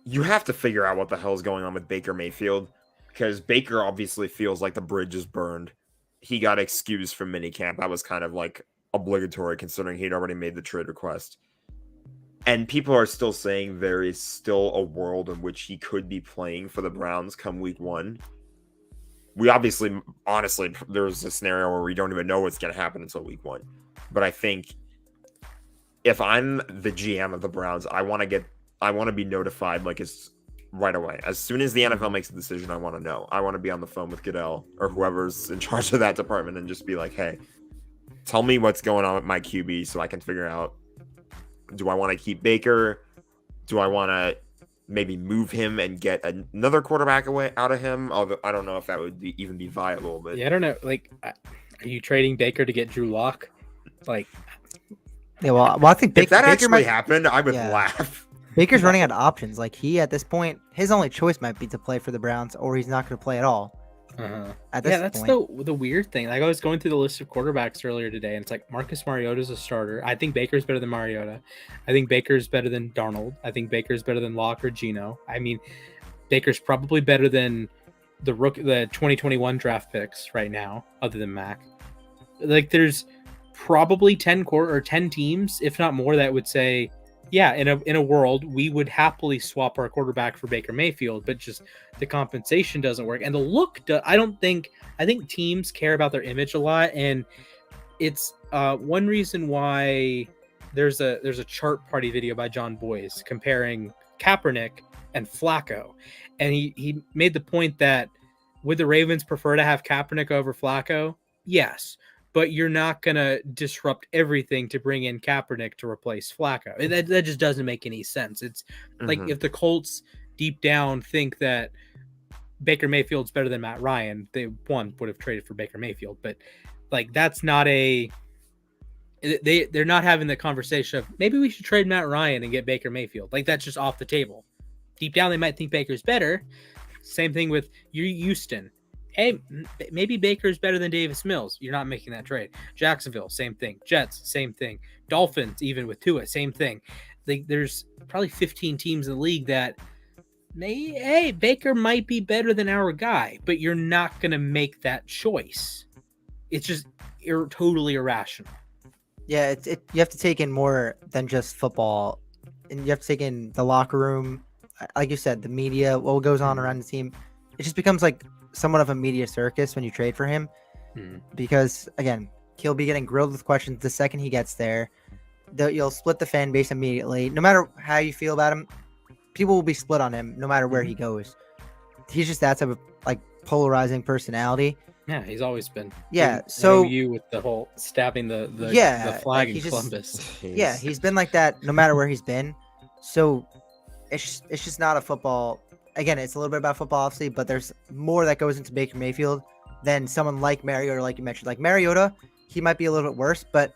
you have to figure out what the hell is going on with Baker Mayfield, because Baker obviously feels like the bridge is burned. He got excused from minicamp. That was kind of like obligatory considering he'd already made the trade request. And people are still saying there is still a world in which he could be playing for the Browns come week 1. we obviously, honestly, there's a scenario where we don't even know what's going to happen until week 1. But I think if I'm the GM of the Browns, I want to be notified like it's right away. As soon as the NFL makes a decision, I want to know. I want to be on the phone with Goodell or whoever's in charge of that department and just be like, hey, tell me what's going on with my QB so I can figure out, do I want to keep Baker? Do I want to maybe move him and get another quarterback away out of him? Although I don't know if that would even be viable. But yeah, I don't know. Like, are you trading Baker to get Drew Lock? Like, yeah, well, I think if that Baker actually might, happened, I would laugh. Baker's running out of options. Like, he, at this point, his only choice might be to play for the Browns, or he's not going to play at all. At this that's point. the weird thing. Like, I was going through the list of quarterbacks earlier today, and it's like Marcus Mariota's a starter. I think Baker's better than Mariota. I think Baker's better than Darnold. I think Baker's better than Locke or Geno. I mean, Baker's probably better than the 2021 draft picks right now, other than Mac. Like, there's probably 10 teams, if not more, that would say, yeah, in a world, we would happily swap our quarterback for Baker Mayfield, but just the compensation doesn't work. And the look, I think teams care about their image a lot. And it's one reason why there's a chart party video by John Boyce comparing Kaepernick and Flacco. And he made the point that would the Ravens prefer to have Kaepernick over Flacco? Yes. But you're not going to disrupt everything to bring in Kaepernick to replace Flacco. That just doesn't make any sense. It's like if the Colts deep down think that Baker Mayfield's better than Matt Ryan, they would have traded for Baker Mayfield. But like, that's not they're not having the conversation of maybe we should trade Matt Ryan and get Baker Mayfield. Like, that's just off the table. Deep down, they might think Baker's better. Same thing with Houston. Hey, maybe Baker's better than Davis Mills. You're not making that trade. Jacksonville, same thing. Jets, same thing. Dolphins, even with Tua, same thing. There's probably 15 teams in the league that Baker might be better than our guy, but you're not going to make that choice. It's just totally irrational. Yeah, you have to take in more than just football, and you have to take in the locker room, like you said, the media, what goes on around the team. It just becomes like somewhat of a media circus when you trade for him, because again, he'll be getting grilled with questions the second he gets there. You'll split the fan base immediately. No matter how you feel about him, people will be split on him no matter where he goes. He's just that type of like polarizing personality. Yeah, he's always been. Yeah, so you with the whole stabbing the flag in Columbus. Yeah, he's been like that no matter where he's been. So it's just not a football. Again, it's a little bit about football, obviously, but there's more that goes into Baker Mayfield than someone like Mariota, like you mentioned. Like Mariota, he might be a little bit worse, but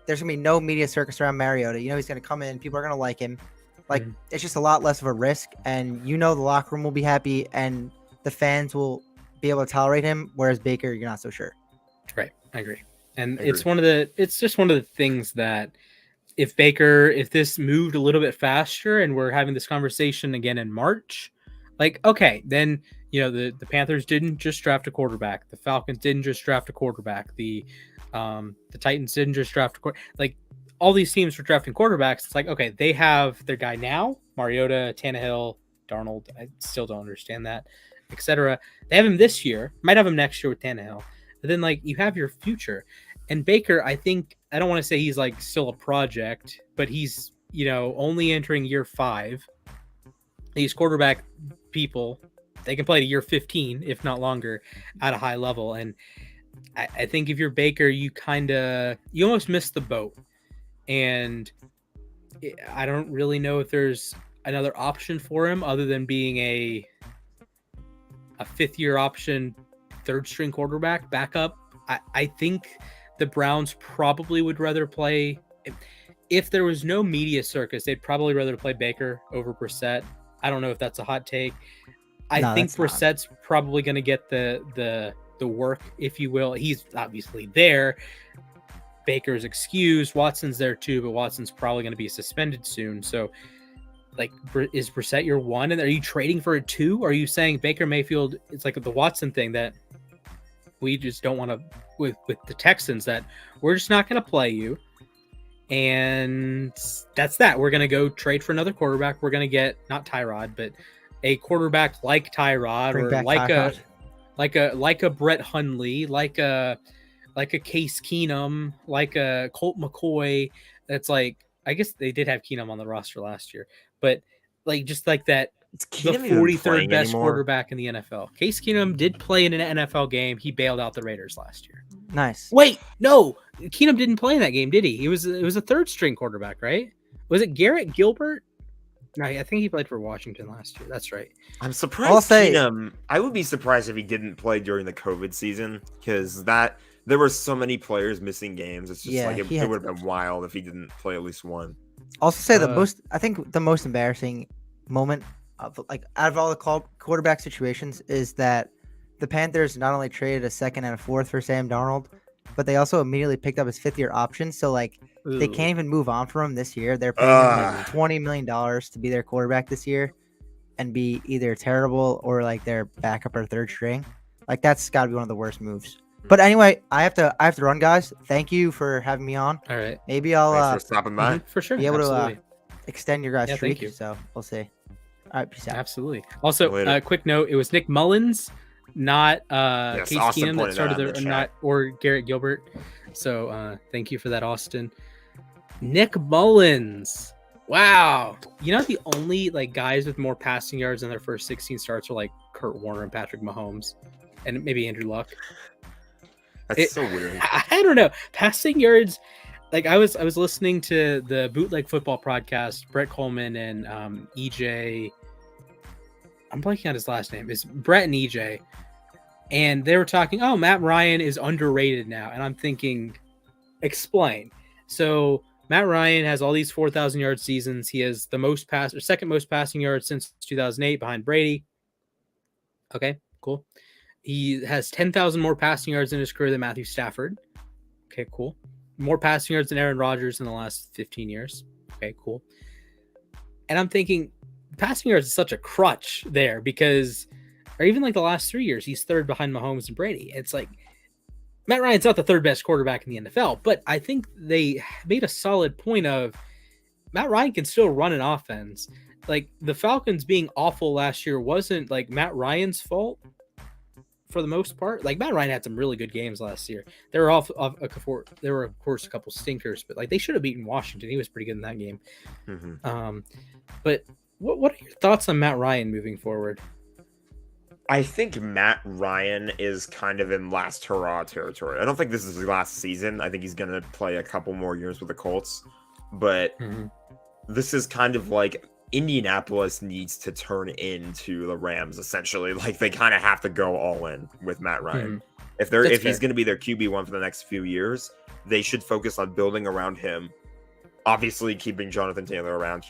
there's going to be no media circus around Mariota. You know, he's going to come in. People are going to like him. Like, it's just a lot less of a risk, and the locker room will be happy, and the fans will be able to tolerate him, whereas Baker, you're not so sure. Right. I agree. And it's just one of the things that if this moved a little bit faster and we're having this conversation again in March, like, okay, then, the Panthers didn't just draft a quarterback. The Falcons didn't just draft a quarterback. The Titans didn't just draft a quarterback. Like, all these teams were drafting quarterbacks. It's like, okay, they have their guy now, Mariota, Tannehill, Darnold. I still don't understand that, etc. They have him this year. Might have him next year with Tannehill. But then, like, you have your future. And Baker, I don't want to say he's, like, still a project, but he's, only entering year 5. These quarterback people, they can play to year 15, if not longer, at a high level. And I think if you're Baker, you almost miss the boat. And I don't really know if there's another option for him other than being a 5th-year option, 3rd-string quarterback backup. I think the Browns probably would rather play. If there was no media circus, they'd probably rather play Baker over Brissett. I don't know if that's a hot take. I think Brissett's probably going to get the work, if you will. He's obviously there. Baker's excused. Watson's there too, but Watson's probably going to be suspended soon. So, like, is Brissett your 1? And are you trading for a 2? Or are you saying Baker Mayfield, it's like the Watson thing that we just don't want to, with the Texans, that we're just not going to play you. And that's that. We're going to go trade for another quarterback. We're going to get, not Tyrod, but a quarterback like Tyrod, like a Brett Hundley, like a Case Keenum, like a Colt McCoy. That's like, I guess they did have Keenum on the roster last year, but like just like that. Is The Keenum even 43rd playing best anymore? quarterback in the NFL. Case Keenum did play in an NFL game. He bailed out the Raiders last year. Nice. Wait, no, Keenum didn't play in that game, did he? It was a third string quarterback, right? Was it Garrett Gilbert? No, I think he played for Washington last year. That's right. I'm surprised Keenum. I would be surprised if he didn't play during the COVID season, because there were so many players missing games. It's just like it would have been wild if he didn't play at least one. Also say I think the most embarrassing moment of like out of all the quarterback situations is that the Panthers not only traded a second and a fourth for Sam Darnold, but they also immediately picked up his 5th-year option. So like they can't even move on from him this year. They're paying him like $20 million to be their quarterback this year and be either terrible or like their backup or third string. Like that's got to be one of the worst moves. But anyway, I have to run, guys. Thank you for having me on. All right. Maybe I'll Thanks for stopping by. For sure. be able to extend your guys' Yeah, streak. thank you. So we'll see. All right, peace out. Absolutely. Also, Later. quick note: it was Nick Mullins, not Case Austin Keenum, that pointed that out in started the the chat. not or Garrett Gilbert. So thank you for that, Austin. Nick Mullins. Wow. You know, the only like guys with more passing yards in their first 16 starts are like Kurt Warner and Patrick Mahomes, and maybe Andrew Luck. That's so weird. I don't know. Passing yards. Like I was listening to the Bootleg Football podcast, Brett Coleman and EJ. I'm blanking on his last name. It's Brett and EJ. And they were talking, oh, Matt Ryan is underrated now. And I'm thinking, explain. So Matt Ryan has all these 4,000 yard seasons. He has the second most passing yards since 2008 behind Brady. Okay, cool. He has 10,000 more passing yards in his career than Matthew Stafford. Okay, cool. More passing yards than Aaron Rodgers in the last 15 years. Okay, cool. And I'm thinking, passing yards is such a crutch there because, or even like the last 3 years, he's third behind Mahomes and Brady. It's like, Matt Ryan's not the third best quarterback in the NFL, but I think they made a solid point of Matt Ryan can still run an offense. Like the Falcons being awful last year wasn't like Matt Ryan's fault. For the most part, like Matt Ryan had some really good games last year. There were of course a couple stinkers, but like they should have beaten Washington. He was pretty good in that game. Mm-hmm. But what are your thoughts on Matt Ryan moving forward? I think Matt Ryan is kind of in last hurrah territory. I don't think this is his last season. I think he's going to play a couple more years with the Colts, but this is kind of like Indianapolis needs to turn into the Rams, essentially. Like they kind of have to go all in with Matt Ryan. If he's going to be their QB1 for the next few years, they should focus on building around him. Obviously, keeping Jonathan Taylor around.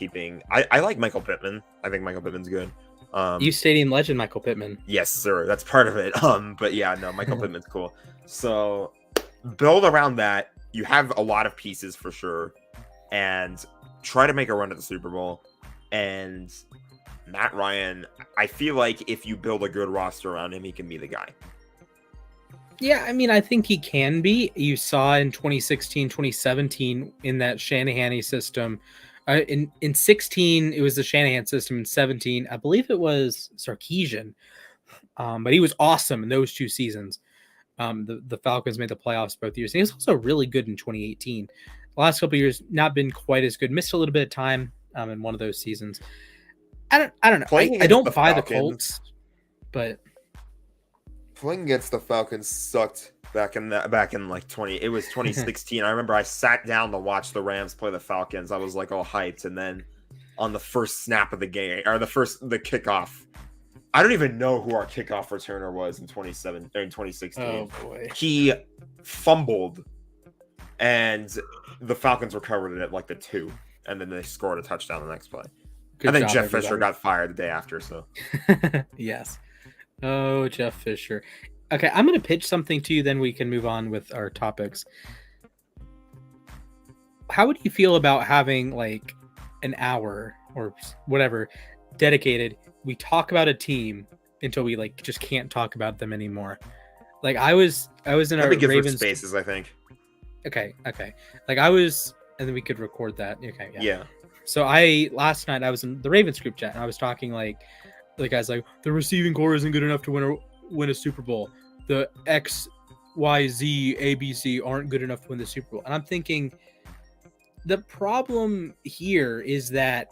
I like Michael Pittman. I think Michael Pittman's good. uSTADIUM legend Michael Pittman. Yes, sir. That's part of it. But yeah, no, Michael Pittman's cool. So build around that. You have a lot of pieces for sure, and try to make a run at the Super Bowl. And Matt Ryan, I feel like if you build a good roster around him, he can be the guy. Yeah, I mean, I think he can be. You saw in 2016, 2017 in that Shanahan system. In 16, it was the Shanahan system. In 17, I believe it was Sarkisian. But he was awesome in those 2 seasons. The Falcons made the playoffs both years. And he was also really good in 2018. The last couple of years, not been quite as good. Missed a little bit of time in one of those seasons. I don't know. I don't buy the Colts, but playing against the Falcons sucked back in like 2016. I remember I sat down to watch the Rams play the Falcons. I was like all hyped, and then on the first snap of the game, or the kickoff, I don't even know who our kickoff returner was in 2016. Oh boy, he fumbled, and the Falcons recovered it at like the 2, and then they scored a touchdown the next play. Good I think job, Jeff everybody. Fisher got fired the day after. So yes. Oh, Jeff Fisher. Okay, I'm going to pitch something to you, then we can move on with our topics. How would you feel about having like an hour or whatever dedicated? We talk about a team until we like just can't talk about them anymore. Like I was in our Ravens spaces, I think. Okay. Like I was, and then we could record that. Okay. Yeah. So last night I was in the Ravens group chat and I was talking like the guys like the receiving core isn't good enough to win win a Super Bowl. The X, Y, Z, ABC aren't good enough to win the Super Bowl. And I'm thinking the problem here is that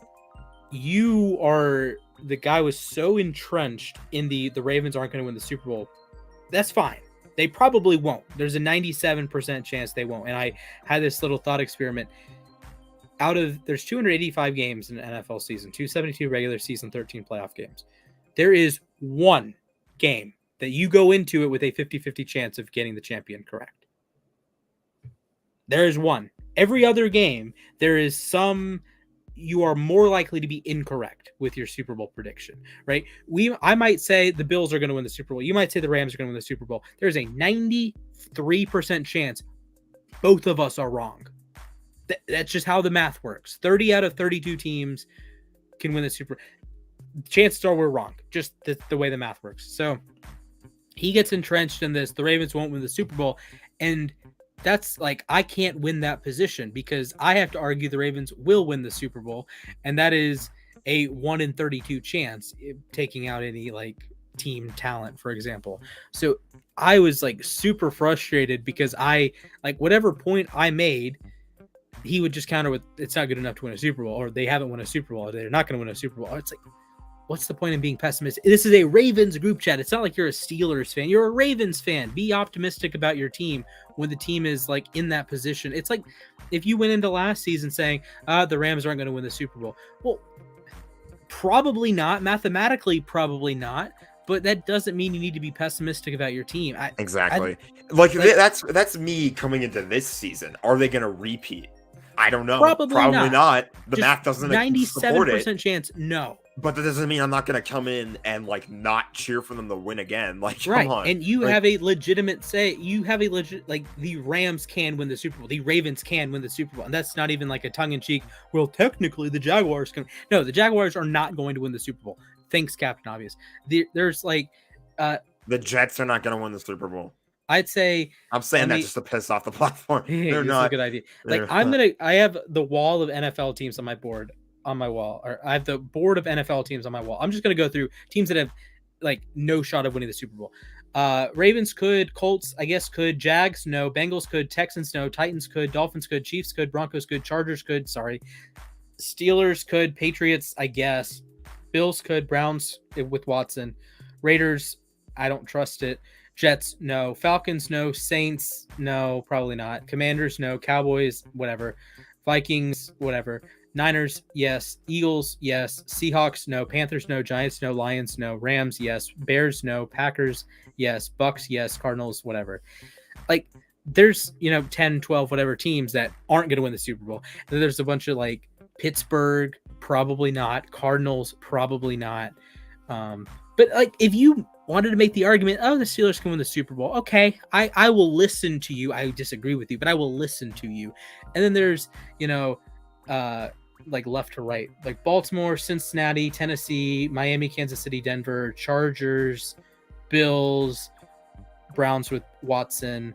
you are the guy was so entrenched in the Ravens aren't going to win the Super Bowl. That's fine. They probably won't. There's a 97% chance they won't. And I had this little thought experiment. There's 285 games in the NFL season, 272 regular season, 13 playoff games. There is one game that you go into it with a 50-50 chance of getting the champion correct. There is one. Every other game, there is you are more likely to be incorrect with your Super Bowl prediction, right? I might say the Bills are going to win the Super Bowl. You might say the Rams are going to win the Super Bowl. There's a 93% chance both of us are wrong. That's just how the math works. 30 out of 32 teams can win the Super Bowl. Chances are we're wrong. Just the way the math works. So he gets entrenched in this. The Ravens won't win the Super Bowl. And that's like, I can't win that position because I have to argue the Ravens will win the Super Bowl. And that is a 1 in 32 chance, taking out any like team talent, for example. So I was like super frustrated because whatever point I made, he would just counter with, it's not good enough to win a Super Bowl, or they haven't won a Super Bowl, or they're not going to win a Super Bowl. It's like, what's the point in being pessimistic? This is a Ravens group chat. It's not like you're a Steelers fan. You're a Ravens fan. Be optimistic about your team when the team is like in that position. It's like if you went into last season saying, the Rams aren't going to win the Super Bowl. Well, probably not. Mathematically, probably not. But that doesn't mean you need to be pessimistic about your team. Exactly. That's me coming into this season. Are they going to repeat? I don't know. Probably not. The math doesn't 97% chance, no. But that doesn't mean I'm not going to come in and like not cheer for them to win again. Like, come on. And you have a legitimate say. You have a legit, like, the Rams can win the Super Bowl. The Ravens can win the Super Bowl. And that's not even like a tongue-in-cheek, well, technically the Jaguars can. No, the Jaguars are not going to win the Super Bowl. Thanks, Captain Obvious. There's like... the Jets are not going to win the Super Bowl. I'd say I'm saying that just to piss off the platform. They're not a good idea. Like I have the wall of NFL teams on my board on my wall, or I have the board of NFL teams on my wall. I'm just gonna go through teams that have like no shot of winning the Super Bowl. Ravens could, Colts I guess could, Jags no, Bengals could, Texans no, Titans could, Dolphins could, Chiefs could, Broncos could, Chargers could, Steelers could, Patriots I guess, Bills could, Browns with Watson, Raiders I don't trust it. Jets, no. Falcons, no. Saints, no. Probably not. Commanders, no. Cowboys, whatever. Vikings, whatever. Niners, yes. Eagles, yes. Seahawks, no. Panthers, no. Giants, no. Lions, no. Rams, yes. Bears, no. Packers, yes. Bucks, yes. Cardinals, whatever. Like, there's, 10, 12, whatever teams that aren't going to win the Super Bowl. And then there's a bunch of, like, Pittsburgh, probably not. Cardinals, probably not. But, like, if you wanted to make the argument, the Steelers can win the Super Bowl. Okay, I will listen to you. I disagree with you, but I will listen to you. And then there's, like left to right, like Baltimore, Cincinnati, Tennessee, Miami, Kansas City, Denver, Chargers, Bills, Browns with Watson,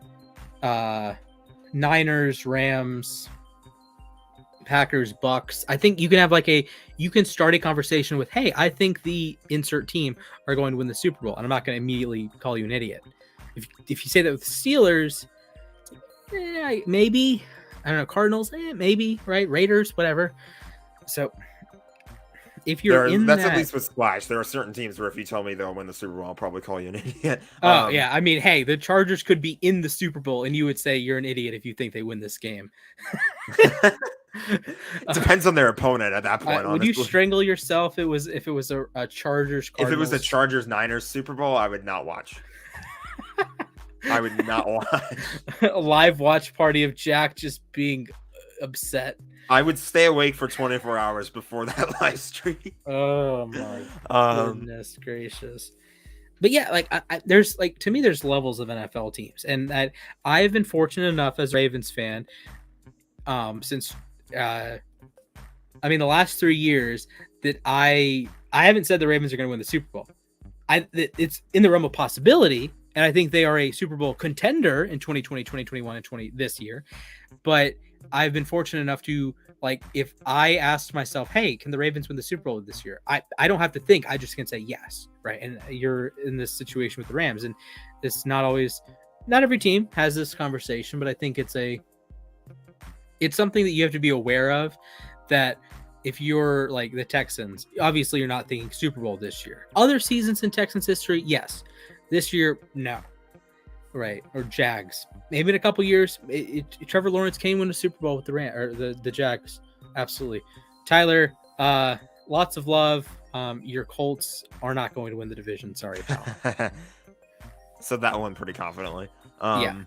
Niners, Rams, Packers, Bucks. I think you can have you can start a conversation with, hey, I think the insert team are going to win the Super Bowl. And I'm not going to immediately call you an idiot. If you say that with Steelers, maybe. I don't know, Cardinals, maybe, right? Raiders, whatever. So if you're that's at least with Splash. There are certain teams where if you tell me they'll win the Super Bowl, I'll probably call you an idiot. Yeah. I mean, hey, the Chargers could be in the Super Bowl, and you would say you're an idiot if you think they win this game. It depends on their opponent at that point. Would you strangle yourself if it was a Chargers Cardinals? If it was a Chargers Niners Super Bowl, I would not watch. I would not watch. A live watch party of Jack just being upset. I would stay awake for 24 hours before that live stream. Oh my goodness gracious. But yeah, like there's to me, there's levels of NFL teams, and that I've been fortunate enough as a Ravens fan, since the last 3 years that I haven't said the Ravens are going to win the Super Bowl. It's in the realm of possibility, and I think they are a Super Bowl contender in 2020, 2021, and this year. But I've been fortunate enough to, like, if I asked myself, hey, can the Ravens win the Super Bowl this year? I don't have to think. I just can say yes, right? And you're in this situation with the Rams, and it's not every team has this conversation, but I think it's something that you have to be aware of, that if you're like the Texans, obviously you're not thinking Super Bowl this year. Other seasons in Texans history, yes. This year, no. Right, or Jags. Maybe in a couple years, Trevor Lawrence can win a Super Bowl with the Jags. Absolutely. Tyler, lots of love. Your Colts are not going to win the division. Sorry, pal. Said that one pretty confidently. Yeah.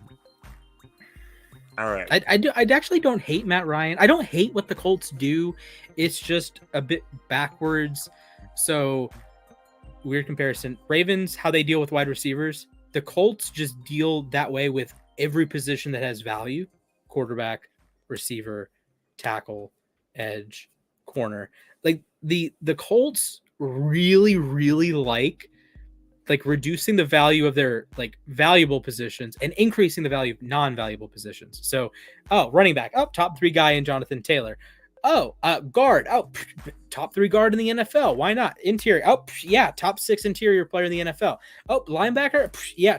All right. I actually don't hate Matt Ryan. I don't hate what the Colts do. It's just a bit backwards. So, weird comparison. Ravens, how they deal with wide receivers. The Colts just deal that way with every position that has value: quarterback, receiver, tackle, edge, corner. Like the Colts really, really like reducing the value of their like valuable positions and increasing the value of non-valuable positions. So, running back, top 3 guy in Jonathan Taylor. Guard. Top 3 guard in the NFL. Why not? Interior. Top 6 interior player in the NFL. Linebacker.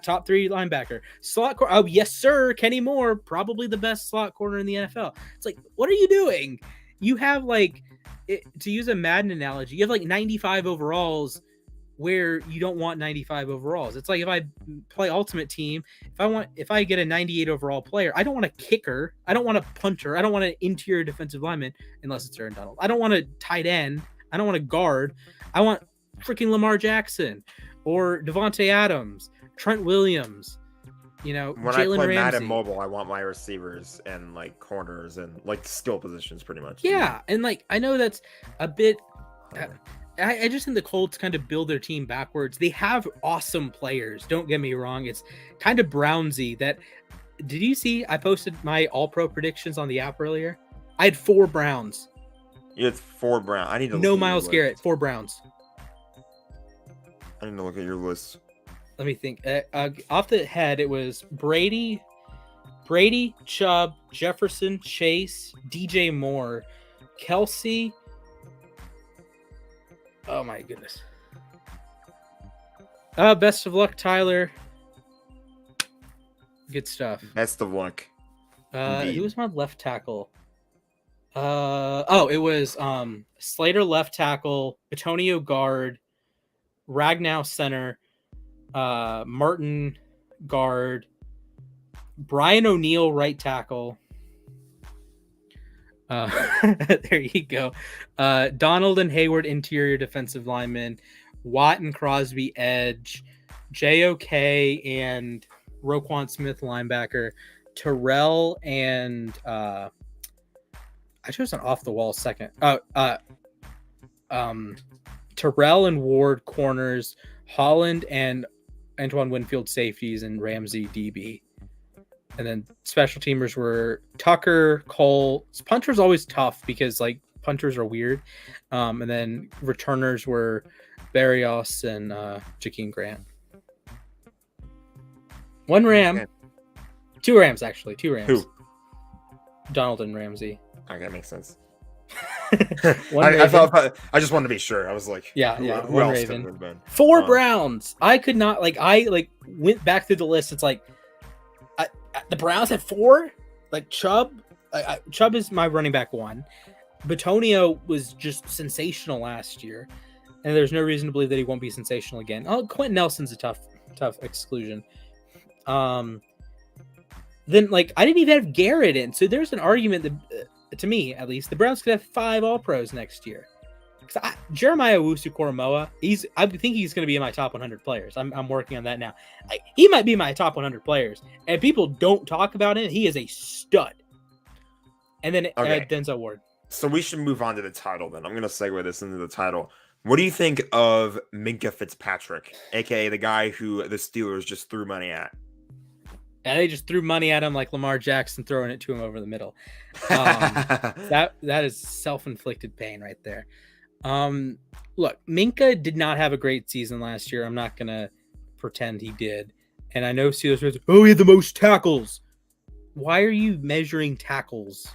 Top 3 linebacker. Slot corner. Yes, sir. Kenny Moore, probably the best slot corner in the NFL. It's like, what are you doing? You have to use a Madden analogy, you have 95 overalls where you don't want 95 overalls. It's like if I play Ultimate Team, if I get a 98 overall player, I don't want a kicker, I don't want a punter, I don't want an interior defensive lineman unless it's Aaron Donald. I don't want a tight end, I don't want a guard. I want freaking Lamar Jackson or Devontae Adams, Trent Williams. When Jalen I play Ramsey. Madden Mobile, I want my receivers and corners and skill positions pretty much. Yeah, and I know that's a bit. I just think the Colts kind of build their team backwards. They have awesome players. Don't get me wrong. It's kind of Brownsy. Did you see? I posted my All-Pro predictions on the app earlier. I had 4 Browns. You had 4 Browns. I need to. No Myles Garrett. 4 Browns. I need to look at your list. Let me think. Off the head, it was Brady, Chubb, Jefferson, Chase, DJ Moore, Kelsey. Oh my goodness. Best of luck, Tyler. Good stuff. Best of luck. Who was my left tackle? It was Slater left tackle, Antonio guard, Ragnow center, Martin guard, Brian O'Neill right tackle. There you go. Donald and Hayward interior defensive linemen, Watt and Crosby edge, JOK and Roquan Smith linebacker, Terrell and I chose an off the wall second. Terrell and Ward corners, Holland and Antoine Winfield safeties, and Ramsey DB. And then special teamers were Tucker, Cole. Punter's always tough because punters are weird. And then returners were Barrios and Jakeem Grant. 1 Ram. Okay. 2 Rams, actually. 2 Rams. Who? Donald and Ramsey. Okay, that makes sense. I just wanted to be sure. I was like, yeah. Who 1 else Raven. could it have been? 4 Browns. I could not I went back through the list. It's the Browns had 4. Chubb. Chubb is my running back 1. Batonio was just sensational last year, and there's no reason to believe that he won't be sensational again. Quentin Nelson's a tough exclusion. Then I didn't even have Garrett in, so there's an argument that, to me at least, the Browns could have 5 All-Pros next year. Jeremiah Owusu-Koramoah, I think he's going to be in my top 100 players. I'm working on that now. He might be my top 100 players, and people don't talk about him. He is a stud. And then Denzel Ward. So we should move on to the title then. I'm going to segue this into the title. What do you think of Minkah Fitzpatrick, aka the guy who the Steelers just threw money at? And they just threw money at him like Lamar Jackson throwing it to him over the middle. That is self-inflicted pain right there. Look, Minkah did not have a great season last year. I'm not going to pretend he did. And I know Steelers fans, he had the most tackles. Why are you measuring tackles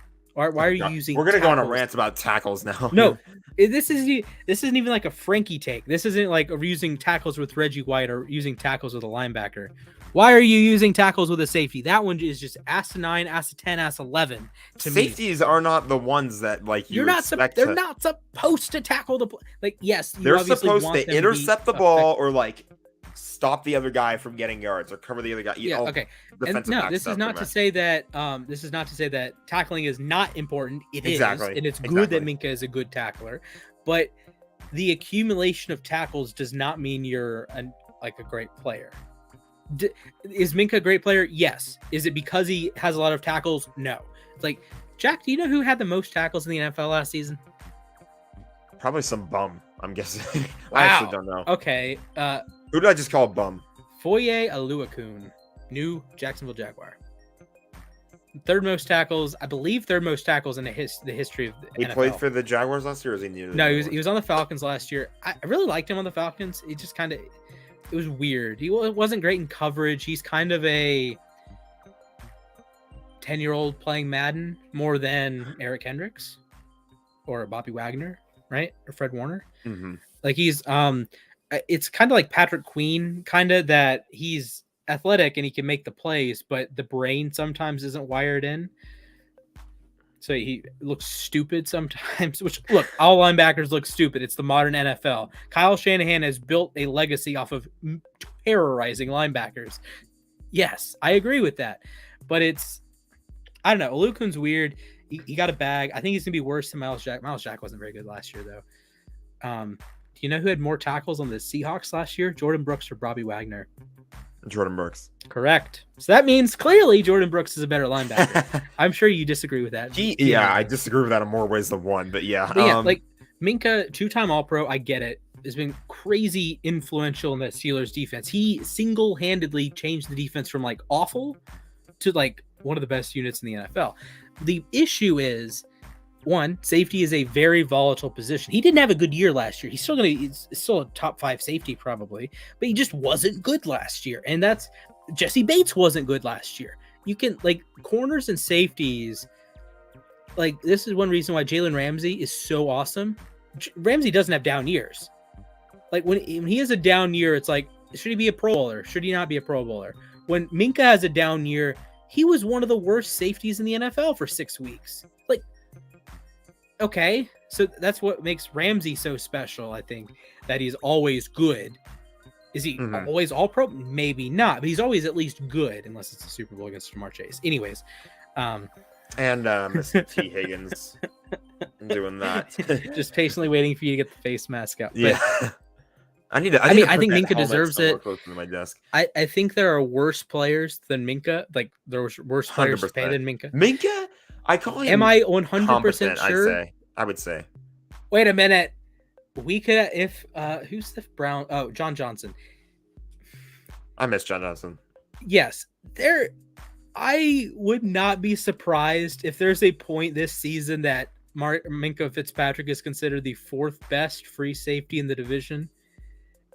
Why are you using? We're gonna go on a tackles? rant about tackles now. No, this isn't even like a Frankie take. This isn't like using tackles with Reggie White or using tackles with a linebacker. Why are you using tackles with a safety? That one is just ass 9, ass 10, ass 11. Safeties are not the ones that like they're not supposed to tackle the like. Yes, they're supposed to intercept the ball or like stop the other guy from getting yards or cover the other guy. Yeah, okay. And no, this is not to say that tackling is not important. It is, and it's good that Minkah is a good tackler, but the accumulation of tackles does not mean you're a great player. Is Minkah a great player? Yes. Is it because he has a lot of tackles? No. It's like, Jack, do you know who had the most tackles in the NFL last season? Probably some bum, I'm guessing. Wow. I actually don't know. Okay. Who did I just call bum? Foye Oluokun, new Jacksonville Jaguar. Third most tackles, I believe. Third most tackles in the history of the NFL. He played for the Jaguars last year, or was he new? No, he was on the Falcons last year. I really liked him on the Falcons. It just kind of, it was weird. He wasn't great in coverage. He's kind of a 10-year-old playing Madden more than Eric Hendricks or Bobby Wagner, right? Or Fred Warner. Mm-hmm. Like he's it's kind of like Patrick Queen, kind of that he's athletic and he can make the plays, but the brain sometimes isn't wired in. So he looks stupid sometimes, which look, all linebackers look stupid. It's the modern NFL. Kyle Shanahan has built a legacy off of terrorizing linebackers. Yes, I agree with that. But I don't know. Oluokun's weird. He got a bag. I think he's going to be worse than Miles Jack. Miles Jack wasn't very good last year, though. Do you know who had more tackles on the Seahawks last year? Jordan Brooks or Bobby Wagner? Jordan Brooks. Correct. So that means clearly Jordan Brooks is a better linebacker. I'm sure you disagree with that. I disagree with that in more ways than one, but yeah. But yeah, like Minkah, 2-time All-Pro, I get it. Has been crazy influential in the Steelers defense. He single-handedly changed the defense from like awful to like one of the best units in the NFL. The issue is, one, safety is a very volatile position. He didn't have a good year last year. He's still a top 5 safety probably, but he just wasn't good last year. And that's Jesse Bates wasn't good last year. You can like corners and safeties. Like this is one reason why Jalen Ramsey is so awesome. Ramsey doesn't have down years. Like when he has a down year, it's like, should he be a Pro Bowler? Should he not be a Pro Bowler? When Minkah has a down year, he was one of the worst safeties in the NFL for 6 weeks. Like, okay, so that's what makes Ramsey so special, I think, that he's always good. Is he always All-Pro? Maybe not, but he's always at least good, unless it's a Super Bowl against Jamar Chase. Anyways. And Mr. T. Higgins doing that. Just patiently waiting for you to get the face mask out. Yeah. But, I think Minkah deserves it. To my desk. I think there are worse players than Minkah. Like, there was worse players to pay than Minkah. Minkah? I call him. Am I 100% sure? I would say. Wait a minute. We could, who's the Brown? Oh, John Johnson. I miss John Johnson. Yes. I would not be surprised if there's a point this season that Minkah Fitzpatrick is considered the 4th best free safety in the division.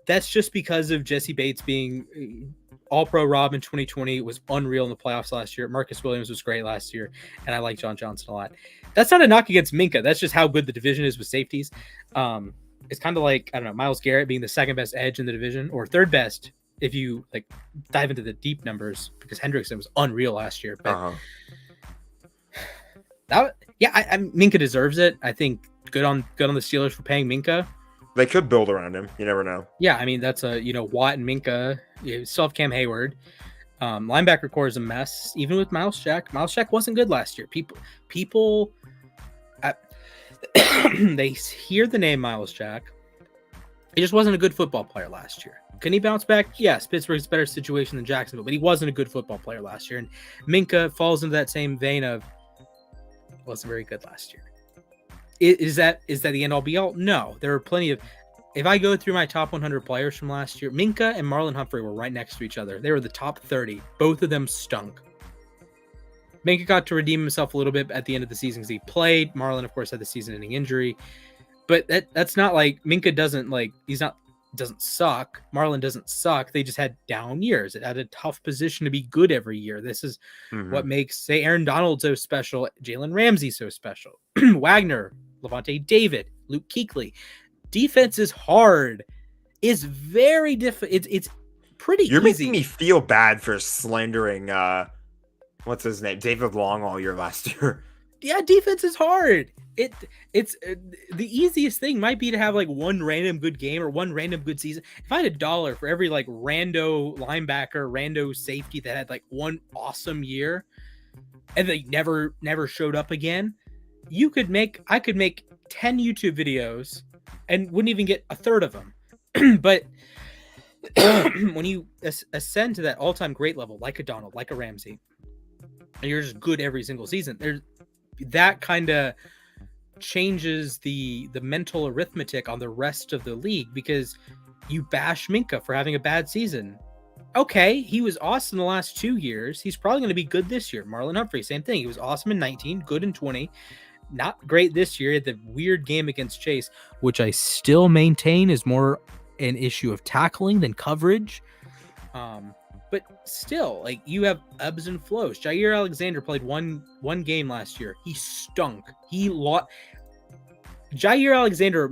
That's just because of Jesse Bates being All-Pro Rob in 2020 was unreal in the playoffs last year. Marcus Williams was great last year, and I like John Johnson a lot. That's not a knock against Minkah. That's just how good the division is with safeties. It's kind of like, I don't know, Myles Garrett being the 2nd best edge in the division, or 3rd best if you like dive into the deep numbers, because Hendrickson was unreal last year. But Minkah deserves it. I think good on the Steelers for paying Minkah. They could build around him. You never know. Yeah, I mean, that's Watt and Minkah. You still have Cam Hayward. Linebacker core is a mess, even with Miles Jack. Miles Jack wasn't good last year. People they hear the name Miles Jack. He just wasn't a good football player last year. Can he bounce back? Yes, Pittsburgh's a better situation than Jacksonville, but he wasn't a good football player last year. And Minkah falls into that same vein of wasn't very good last year. Is that the end all be all? No, there are plenty of. If I go through my top 100 players from last year, Minkah and Marlon Humphrey were right next to each other. They were the top 30. Both of them stunk. Minkah got to redeem himself a little bit at the end of the season because he played. Marlon, of course, had the season-ending injury. But that's not like Minkah doesn't like. He's not doesn't suck. Marlon doesn't suck. They just had down years. It had a tough position to be good every year. This is what makes, say, Aaron Donald so special, Jalen Ramsey so special, Wagner, Levante David, Luke Kuechly. Defense is hard. It's very difficult. It's pretty You're easy. making me feel bad for slandering what's his name, David Long, all year last year. Yeah, defense is hard. It's the easiest thing might be to have like one random good game or one random good season. If I had $1 for every like rando linebacker, rando safety that had like one awesome year and they never showed up again, I could make 10 YouTube videos and wouldn't even get a third of them. But when you ascend to that all-time great level, like a Donald, like a Ramsey, and you're just good every single season, there's that kind of changes the mental arithmetic on the rest of the league, because you bash Minkah for having a bad season. Okay, he was awesome the last 2 years. He's probably going to be good this year. Marlon Humphrey, same thing. He was awesome in 19, good in 20. Not great this year. He had the weird game against Chase, which I still maintain is more an issue of tackling than coverage. But still, like, you have ebbs and flows. Jair Alexander played one game last year. He stunk. He lost. Jair Alexander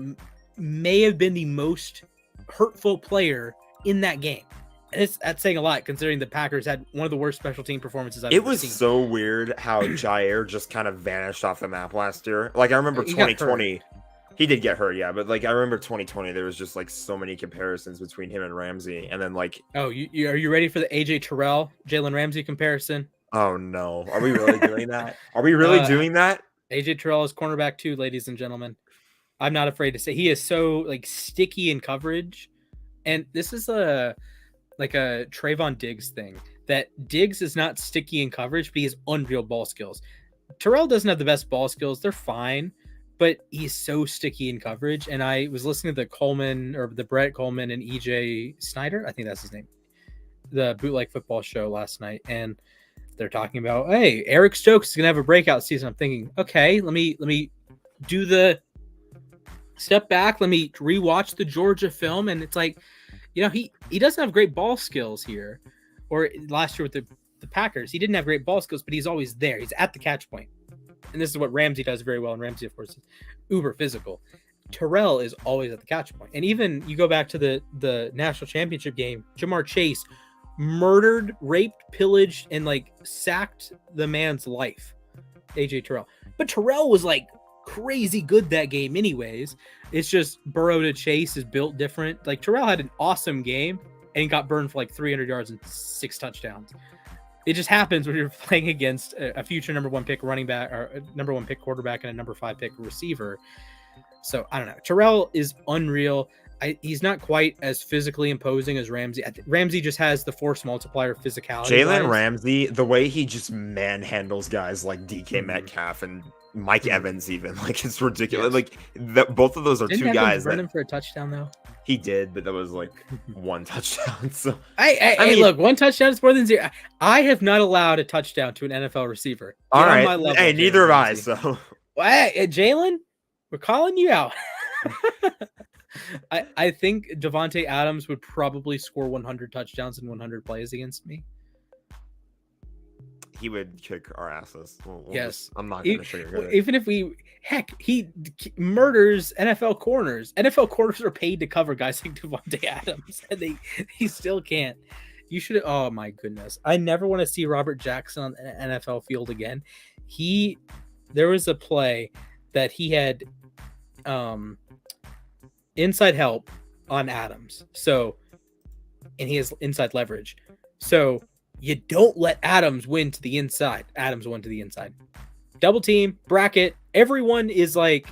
may have been the most hurtful player in that game. And that's saying a lot, considering the Packers had one of the worst special team performances I've ever seen. It was so weird how Jair just kind of vanished off the map last year. Like, I remember 2020. He did get hurt, yeah, but like I remember 2020, there was just like so many comparisons between him and Ramsey, and then like, are you ready for the AJ Terrell, Jalen Ramsey comparison? Oh no, are we really doing that? Are we really doing that? AJ Terrell is cornerback 2, ladies and gentlemen. I'm not afraid to say he is so like sticky in coverage, and this is a Trayvon Diggs thing. That Diggs is not sticky in coverage, but he has unreal ball skills. Terrell doesn't have the best ball skills; they're fine. But he's so sticky in coverage. And I was listening to the Brett Coleman and EJ Snyder, I think that's his name, the Bootleg Football show last night. And they're talking about, hey, Eric Stokes is going to have a breakout season. I'm thinking, okay, let me do the step back. Let me rewatch the Georgia film. And it's like, he doesn't have great ball skills here. Or last year with the Packers, he didn't have great ball skills, but he's always there. He's at the catch point. And this is what Ramsey does very well. And Ramsey, of course, is uber physical. Terrell is always at the catch point. And even you go back to the national championship game, Jamar Chase murdered, raped, pillaged, and like sacked the man's life, AJ Terrell. But Terrell was like crazy good that game anyways. It's just Burrow to Chase is built different. Like Terrell had an awesome game and he got burned for like 300 yards and 6 touchdowns. It just happens when you're playing against a future number 1 pick running back or a number 1 pick quarterback and a number 5 pick receiver. So I don't know. Terrell is unreal. He's not quite as physically imposing as Ramsey. Ramsey just has the force multiplier physicality. Jalen Ramsey, the way he just manhandles guys like DK Metcalf and Mike Evans, even like it's ridiculous. Yes. Like both of those are Didn't two guys. Run him for a touchdown though. He did, but that was like 1 touchdown. So I mean, look, 1 touchdown is more than 0. I have not allowed a touchdown to an NFL receiver. All right, hey, neither have I. So, hey, Jalen, we're calling you out. I think Davante Adams would probably score 100 touchdowns in 100 plays against me. He would kick our asses. Yes. I'm not going to sugarcoat it. Even if he murders NFL corners. NFL corners are paid to cover guys like Davante Adams, and he still can't. You should. Oh my goodness! I never want to see Robert Jackson on an NFL field again. There was a play that he had, inside help on Adams. So, and he has inside leverage. So. You don't let Adams win to the inside. Adams won to the inside. Double team, bracket. Everyone is like,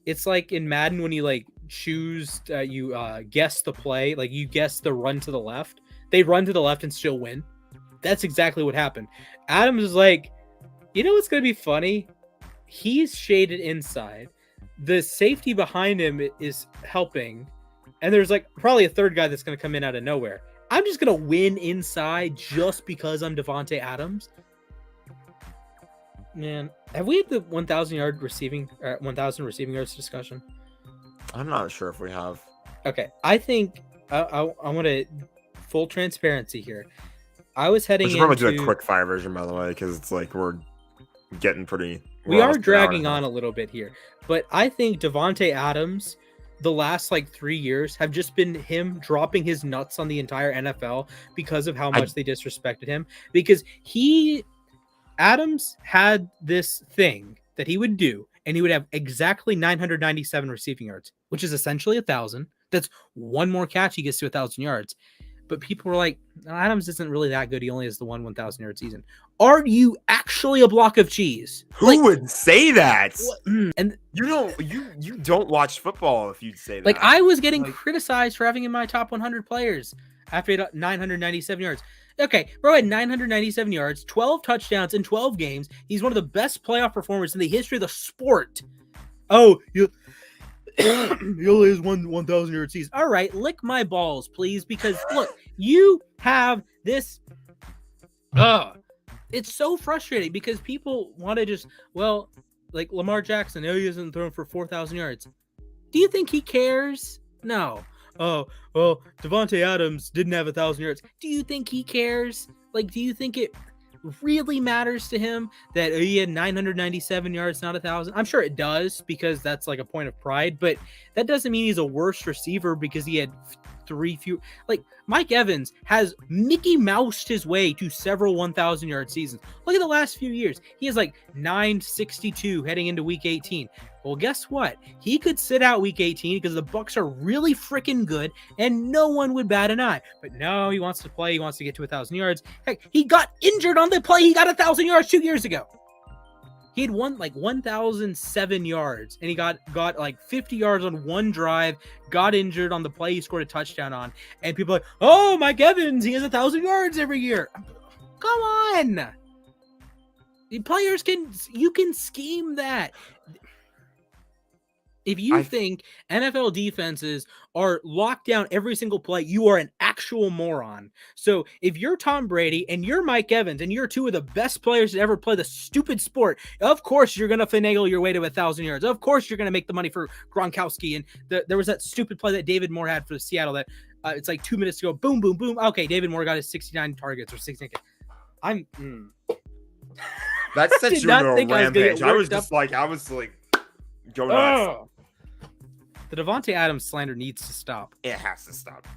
it's like in Madden when you like choose, you guess the play, like you guess the run to the left. They run to the left and still win. That's exactly what happened. Adams is like, you know what's going to be funny? He's shaded inside. The safety behind him is helping. And there's like probably a third guy that's going to come in out of nowhere. I'm just going to win inside just because I'm Davante Adams. Man, have we had the 1,000 receiving yards discussion? I'm not sure if we have. Okay. I think I want to full transparency here. I was heading We should probably into do a quick fire version, by the way, because it's like we're getting pretty. we are dragging on a little bit here, but I think Davante Adams, the last like 3 years, have just been him dropping his nuts on the entire NFL because of how much they disrespected him. Because Adams had this thing that he would do, and he would have exactly 997 receiving yards, which is essentially 1,000. That's one more catch, he gets to 1,000 yards. But people were like, no, Adams isn't really that good. He only has the 1,000 yard season. Are you actually a block of cheese? Who would say that? And you don't watch football if you'd say that. like I was getting criticized for having him in my top 100 players after he had 997 yards. Okay, bro had 997 yards, 12 touchdowns in 12 games. He's one of the best playoff performers in the history of the sport. Oh, he only has 1,000 yard season. All right, lick my balls, please, because look, you have this. It's so frustrating because people want to just, well, like Lamar Jackson, he hasn't thrown for 4,000 yards. Do you think he cares? No. Oh, well, Davante Adams didn't have 1,000 yards. Do you think he cares? Like, do you think it really matters to him that he had 997 yards, not 1,000? I'm sure it does, because that's like a point of pride, but that doesn't mean he's a worse receiver because he had 3 few. Like, Mike Evans has Mickey Moused his way to several 1,000 yard seasons. Look at the last few years. He has like 962 heading into week 18. Well, guess what? He could sit out week 18 because the Bucs are really freaking good and no one would bat an eye. But no, he wants to play. He wants to get to 1,000 yards. Heck, he got injured on the play. He got 1,000 yards 2 years ago. He had 1,007 yards, and he got like 50 yards on one drive, got injured on the play he scored a touchdown on, and people are like, oh, Mike Evans, he has 1,000 yards every year. Come on. The players you can scheme that. If you think NFL defenses are locked down every single play, you are an actual moron. So if you're Tom Brady and you're Mike Evans and you're two of the best players to ever play the stupid sport, of course you're going to finagle your way to 1,000 yards. Of course you're going to make the money for Gronkowski. And there was that stupid play that David Moore had for Seattle that it's like 2 minutes to go. Boom, boom, boom. Okay, David Moore got his 69 targets or 69. That sent you into a rampage. I was like, go nuts. The Davante Adams slander needs to stop. It has to stop.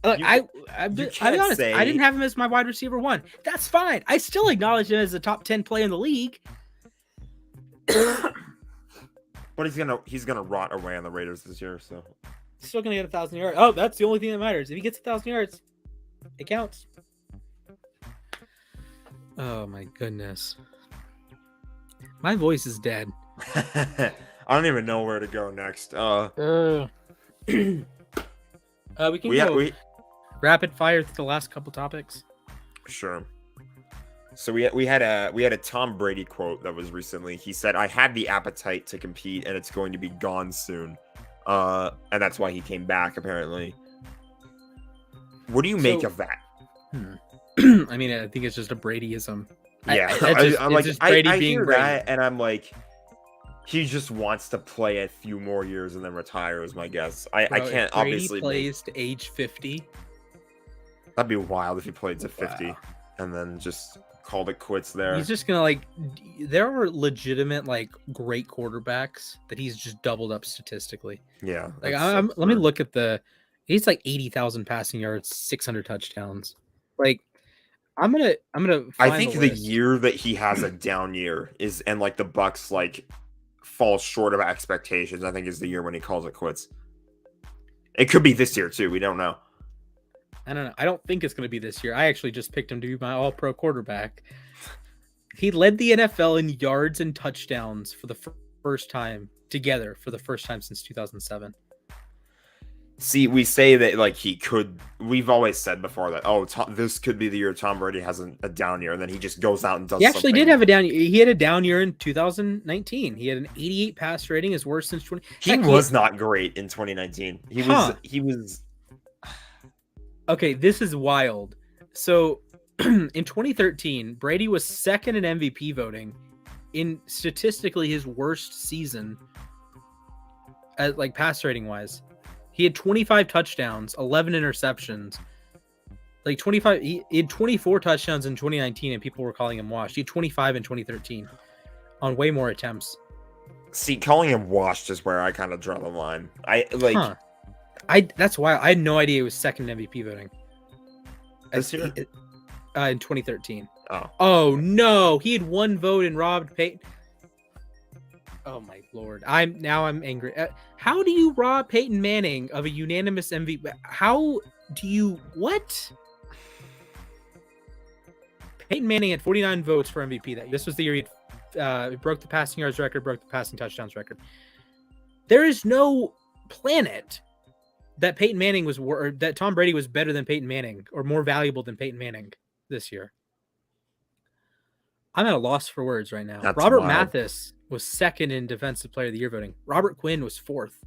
Look, I'll be honest. I didn't have him as my wide receiver 1. That's fine. I still acknowledge him as a top 10 player in the league. But he's gonna rot away on the Raiders this year. So still gonna get 1,000 yards. Oh, that's the only thing that matters. If he gets 1,000 yards, it counts. Oh my goodness, my voice is dead. I don't even know where to go next. We can go rapid fire through the last couple topics. Sure. So we had a Tom Brady quote that was recently. He said, "I had the appetite to compete, and it's going to be gone soon." And that's why he came back, apparently. What do you make of that? I mean, I think it's just a Bradyism. Yeah, I hear that, and I'm like, he just wants to play a few more years and then retire, is my guess. I can't obviously. Plays to age 50. That'd be wild if he played to 50 and then just called it quits there. He's just gonna there are legitimate great quarterbacks that he's just doubled up statistically. Yeah. Let me look at he's 80,000 passing yards, 600 touchdowns. I'm gonna. I think the year that he has a down year and the Bucs fall short of expectations, I think is the year when he calls it quits. It could be this year too. We don't know. I don't know. I don't think it's going to be this year. I actually just picked him to be my all-pro quarterback. He led the NFL in yards and touchdowns for the first time together for the first time since 2007. See, we say that he could. We've always said before that this could be the year Tom Brady has a down year, and then he just goes out and does. He actually did have a down. He had a down year in 2019. He had an 88 pass rating, his worst since 20. He was not great in 2019. He was. Okay, this is wild. So, in 2013, Brady was second in MVP voting, in statistically his worst season, pass rating wise. He had 25 touchdowns, 11 interceptions. Like 25, he had 24 touchdowns in 2019, and people were calling him washed. He had 25 in 2013 on way more attempts. See, calling him washed is where I kind of draw the line. That's why I had no idea he was second in MVP voting. This year? In 2013. Oh no, he had one vote and robbed Peyton. Oh my lord, I'm angry. How do you rob Peyton Manning of a unanimous MVP? How do you what? Peyton Manning had 49 votes for MVP. This was the year he broke the passing yards record, broke the passing touchdowns record. There is no planet that Peyton Manning that Tom Brady was better than Peyton Manning or more valuable than Peyton Manning this year. I'm at a loss for words right now. That's Robert wild. Mathis was second in Defensive Player of the Year voting. Robert Quinn was fourth.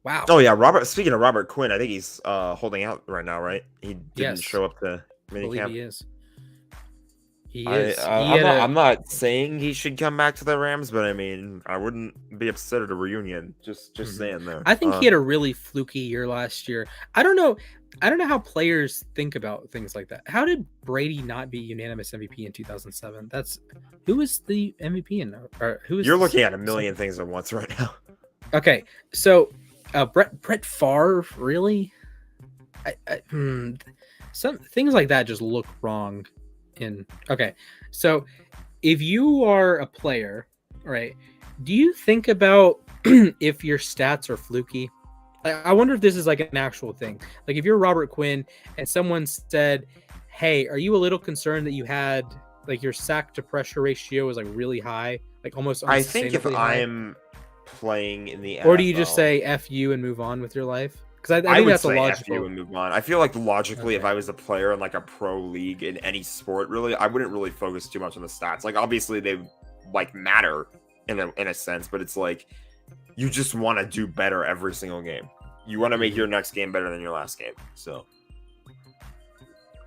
Wow. Oh yeah, Speaking of Robert Quinn, I think he's holding out right now, right? He didn't show up to minicamp. He is. He is. I'm not saying he should come back to the Rams, but I mean, I wouldn't be upset at a reunion. Just saying there. I think he had a really fluky year last year. I don't know how players think about things like that. How did Brady not be unanimous MVP in 2007? Who was the MVP You're looking at a million things at once right now. Okay, so Brett Favre, really? Some things like that just look wrong. Okay, so if you are a player, right, do you think about if your stats are fluky? I wonder if this is like an actual thing. Like if you're Robert Quinn and someone said, hey, are you a little concerned that you had like your sack to pressure ratio was like really high, like almost I think if high? I'm playing in the NFL, or do you just say F you and move on with your life? Because I think would that's say a logical. F you and move on. I feel like logically, if I was a player in like a pro league in any sport, really, I wouldn't really focus too much on the stats. Like obviously they like matter in a sense, but it's like you just want to do better every single game. You want to make your next game better than your last game. So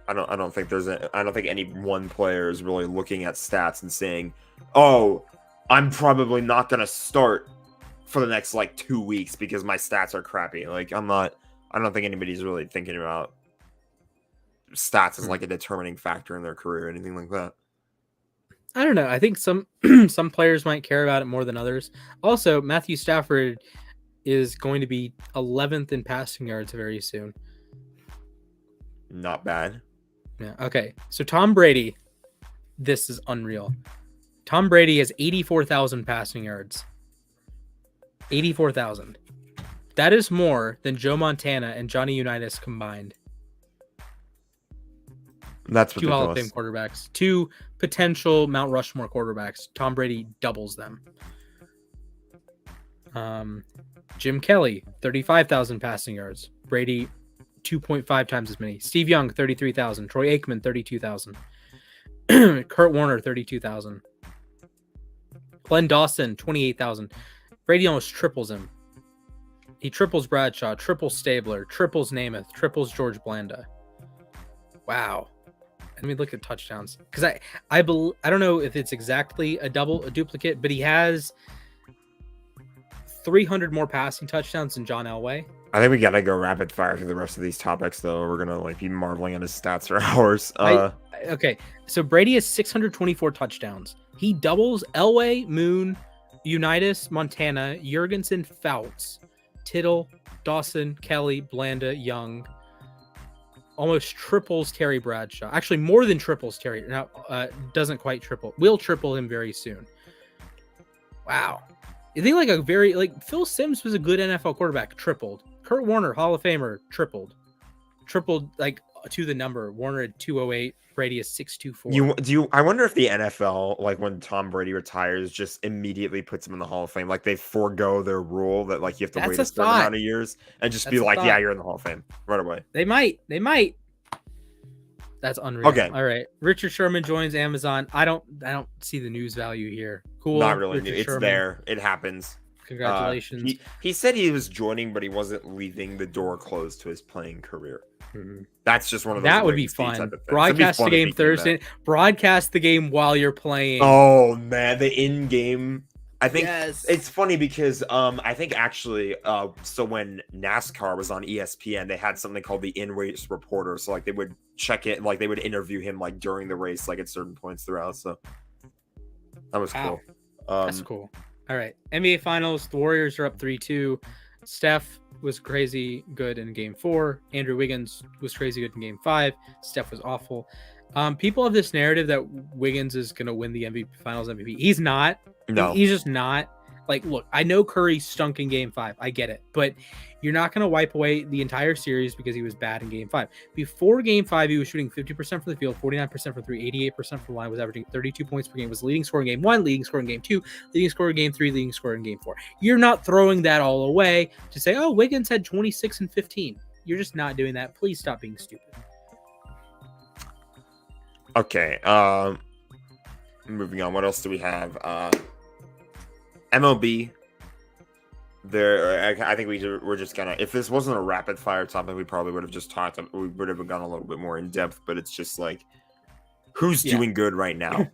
I don't think any one player is really looking at stats and saying, "Oh, I'm probably not going to start for the next like 2 weeks because my stats are crappy." Like I don't think anybody's really thinking about stats as like a determining factor in their career or anything like that. I don't know. I think some players might care about it more than others. Also, Matthew Stafford is going to be 11th in passing yards very soon. Not bad. Yeah. Okay. So Tom Brady, this is unreal. Tom Brady has 84,000 passing yards. 84,000. That is more than Joe Montana and Johnny Unitas combined. That's two Hall of Fame quarterbacks, two potential Mount Rushmore quarterbacks. Tom Brady doubles them. Jim Kelly, 35,000 passing yards. Brady, 2.5 times as many. Steve Young, 33,000. Troy Aikman, 32,000. Kurt Warner, 32,000. Glenn Dawson, 28,000. Brady almost triples him. He triples Bradshaw, triples Stabler, triples Namath, triples George Blanda. Wow. Let me look at touchdowns, because I don't know if it's exactly a duplicate, but he has 300 more passing touchdowns than John Elway. I think we gotta go rapid fire through the rest of these topics, though. We're gonna like be marveling at his stats for hours. Okay, so Brady has 624 touchdowns. He doubles Elway, Moon, Unitas, Montana, Jurgensen, Fouts, Tittle, Dawson, Kelly, Blanda, Young. Almost triples Terry Bradshaw. Actually, more than triples Terry. Now, doesn't quite triple. Will triple him very soon. Wow. You think like Phil Simms was a good NFL quarterback, tripled. Kurt Warner, Hall of Famer, tripled like to the number. Warner had 208, Brady is 624. I wonder if the NFL, like when Tom Brady retires, just immediately puts him in the Hall of Fame. Like they forego their rule that like you have to wait a certain amount of years and just be like, yeah, you're in the Hall of Fame right away. They might. That's unreal. Okay. All right. Richard Sherman joins Amazon. I don't see the news value here. Cool. Not really new. It's Sherman. There. It happens. Congratulations. He said he was joining, but he wasn't leaving the door closed to his playing career. Mm-hmm. That's just one of those. That would be fun. Broadcast the game Thursday. Broadcast the game while you're playing. Oh man, the in-game. I think Yes. it's funny because I think actually so when NASCAR was on ESPN, they had something called the in-race reporter. So like they would check it, like they would interview him like during the race, like at certain points throughout. So that was Wow. cool. That's cool. All right. NBA Finals. The Warriors are up 3-2. Steph was crazy good in game 4. Andrew Wiggins was crazy good in game 5. Steph was awful. People have this narrative that Wiggins is going to win the MVP Finals MVP. He's not. No. He's just not. Like, look, I know Curry stunk in game 5. I get it. But you're not going to wipe away the entire series because he was bad in game 5. Before game 5, he was shooting 50% from the field, 49% from 3, 88% from the line, was averaging 32 points per game, was leading scorer in game 1, leading scorer in game 2, leading scorer in game 3, leading scorer in game 4. You're not throwing that all away to say, oh, Wiggins had 26 and 15. You're just not doing that. Please stop being stupid. Okay. Moving on. What else do we have? MLB. I think we're just gonna. If this wasn't a rapid fire topic, we probably would have just talked. We would have gone a little bit more in depth. But it's just like, who's doing good right now?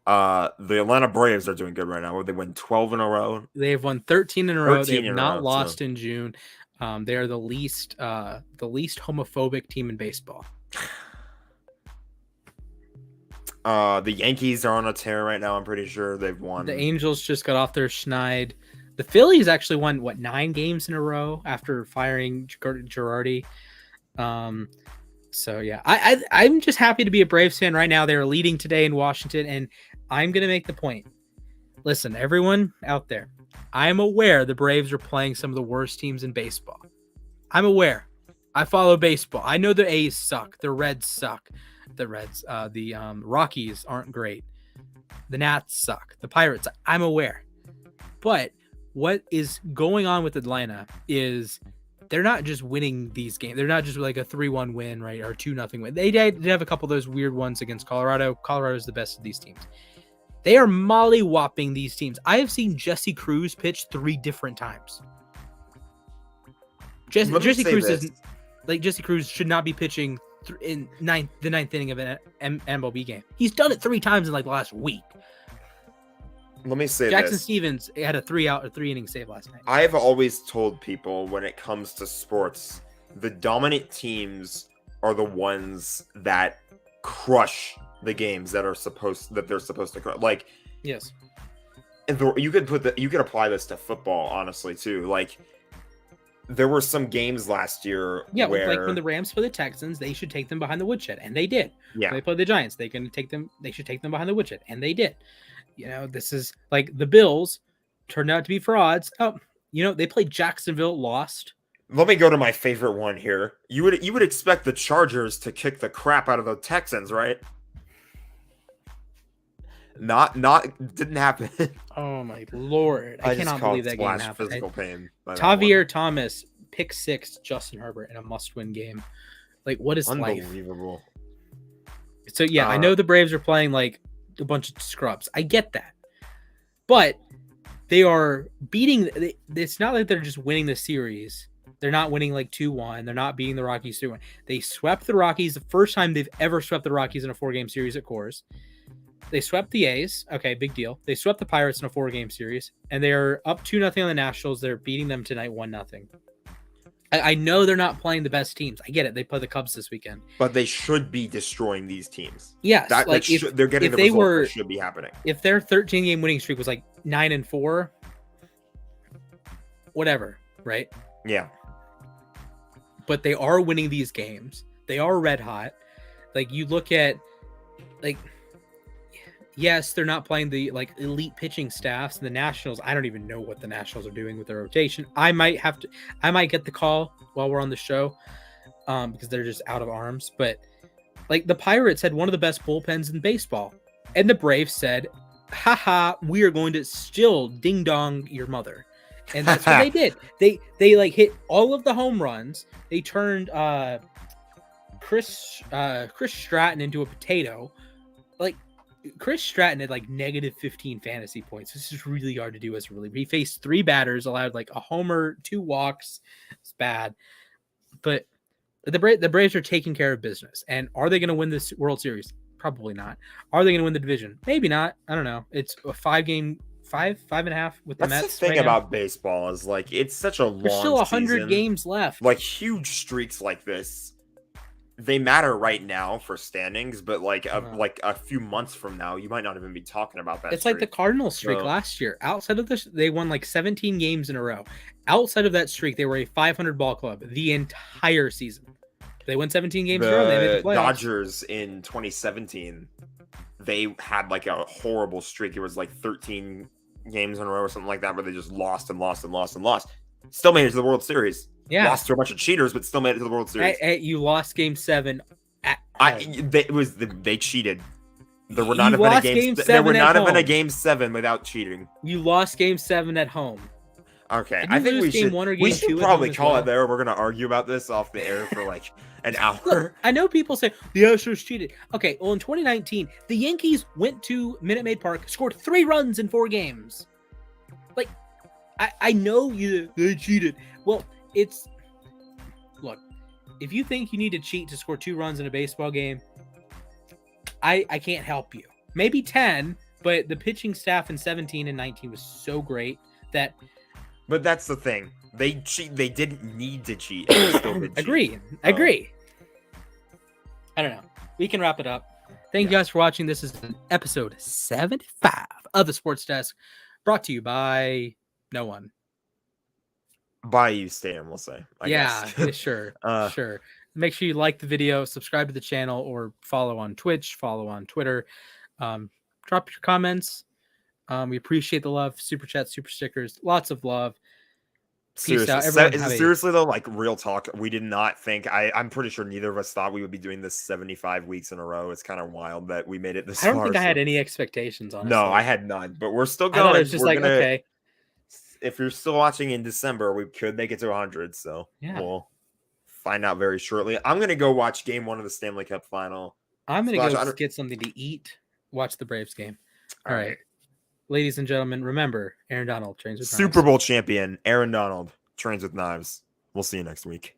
The Atlanta Braves are doing good right now. They win 12 in a row. They have won 13 in a row. They have not lost in June. They are the least homophobic team in baseball. The Yankees are on a tear right now. I'm pretty sure they've won. The Angels just got off their schneid. The Phillies actually won 9 games in a row after firing Girardi. So yeah, I'm just happy to be a Braves fan right now. They are leading today in Washington, and I'm gonna make the point. Listen, everyone out there, I'm aware the Braves are playing some of the worst teams in baseball. I'm aware. I follow baseball. I know the A's suck. The Reds suck. The Rockies aren't great. The Nats suck. The Pirates. I'm aware. But what is going on with Atlanta is they're not just winning these games. They're not just like a 3-1 win, right? Or 2-0 win. They did have a couple of those weird ones against Colorado. Colorado is the best of these teams. They are molly-whopping these teams. I have seen Jesse Cruz pitch 3 different times. Jesse Cruz should not be pitching in the ninth inning of an MLB game. He's done it 3 times in like the last week. Let me say Jackson this. Stevens had a 3-inning save last night. I have always told people when it comes to sports, the dominant teams are the ones that crush the games that they're supposed to crush. Like, yes, and you could apply this to football, honestly, too. Like, there were some games last year where, like when the Rams play the Texans, they should take them behind the woodshed, and they did. Yeah, when they play the Giants, they should take them behind the woodshed, and they did. You know, this is like the Bills turned out to be frauds. Oh, they played Jacksonville, lost. Let me go to my favorite one here. You would expect the Chargers to kick the crap out of the Texans, right? Not didn't happen. Oh my Lord. I cannot believe that game happened. Physical pain. Tavier Thomas, pick 6, Justin Herbert in a must-win game. Like, what is life? Unbelievable. So yeah, I know the Braves are playing like a bunch of scrubs. I get that. But they are beating. It's not like they're just winning the series. They're not winning like 2-1. They're not beating the Rockies 2-1. They swept the Rockies the first time they've ever swept the Rockies in a 4-game series at Coors. They swept the A's. Okay, big deal. They swept the Pirates in a 4-game series. And they're up 2-0 on the Nationals. They're beating them tonight 1-0. I know they're not playing the best teams. I get it. They play the Cubs this weekend. But they should be destroying these teams. Yes. They're getting the results that should be happening. If their 13-game winning streak was like 9-4, whatever, right? Yeah. But they are winning these games. They are red hot. Like, you look at, like, yes, they're not playing the like elite pitching staffs and the Nationals. I don't even know what the Nationals are doing with their rotation. I might get the call while we're on the show because they're just out of arms. But like the Pirates had one of the best bullpens in baseball, and the Braves said, haha, we are going to still ding dong your mother. And that's what they did. They like hit all of the home runs. They turned Chris Stratton into a potato. Like, Chris Stratton had like -15 fantasy points. This is really hard to do as a reliever. He faced 3 batters, allowed like a homer, 2 walks. It's bad. But the Braves are taking care of business. And are they going to win this World Series? Probably not. Are they going to win the division? Maybe not. I don't know. It's a 5 5.5 with the That's Mets. the thing right now. about baseball is like it's such a long There's still 100 season. games left. Like huge streaks like this, they matter right now for standings, but like a few months from now, you might not even be talking about that. It's like the Cardinals streak last year. Outside of this, they won like 17 games in a row. Outside of that streak, they were a 500 ball club the entire season. They won 17 games in a row. They made the playoffs. Dodgers in 2017, they had like a horrible streak. It was like 13 games in a row or something like that, where they just lost and lost and lost and lost. Still made it to the World Series. Yeah, lost to a bunch of cheaters, but still made it to the World Series. You lost Game 7. They cheated. There would not have been a game. There would not have been a Game 7 without cheating. You lost Game 7 at home. Okay, I think we should. We should probably call it there. We're gonna argue about this off the air for like an hour. Look, I know people say the Astros cheated. Okay, well in 2019, the Yankees went to Minute Maid Park, scored 3 runs in 4 games. Like, I know they cheated. Well, look, if you think you need to cheat to score 2 runs in a baseball game, I can't help you. Maybe 10, but the pitching staff in 17 and 19 was so great that. But that's the thing. They didn't need to cheat. And they still did cheat. Agree. I don't know. We can wrap it up. Thank you guys for watching. This is episode 75 of the Sports Desk, brought to you by no one. By uSTADIUM, we'll say. I guess. Sure. Sure. Make sure you like the video, subscribe to the channel, or follow on Twitch, follow on Twitter. Drop your comments. We appreciate the love, super chats, super stickers, lots of love. Peace out. Seriously though, like real talk, we did not think. I'm pretty sure neither of us thought we would be doing this 75 weeks in a row. It's kind of wild that we made it this far. I don't think I had any expectations, honestly. No, I had none. But we're still going. It's just okay. If you're still watching in December, we could make it to 100. So we'll find out very shortly. I'm gonna go watch Game 1 of the Stanley Cup Final. I'm gonna go get something to eat. Watch the Braves game. All right. Ladies and gentlemen, remember, Aaron Donald trains with knives. Super Bowl champion Aaron Donald trains with knives. We'll see you next week.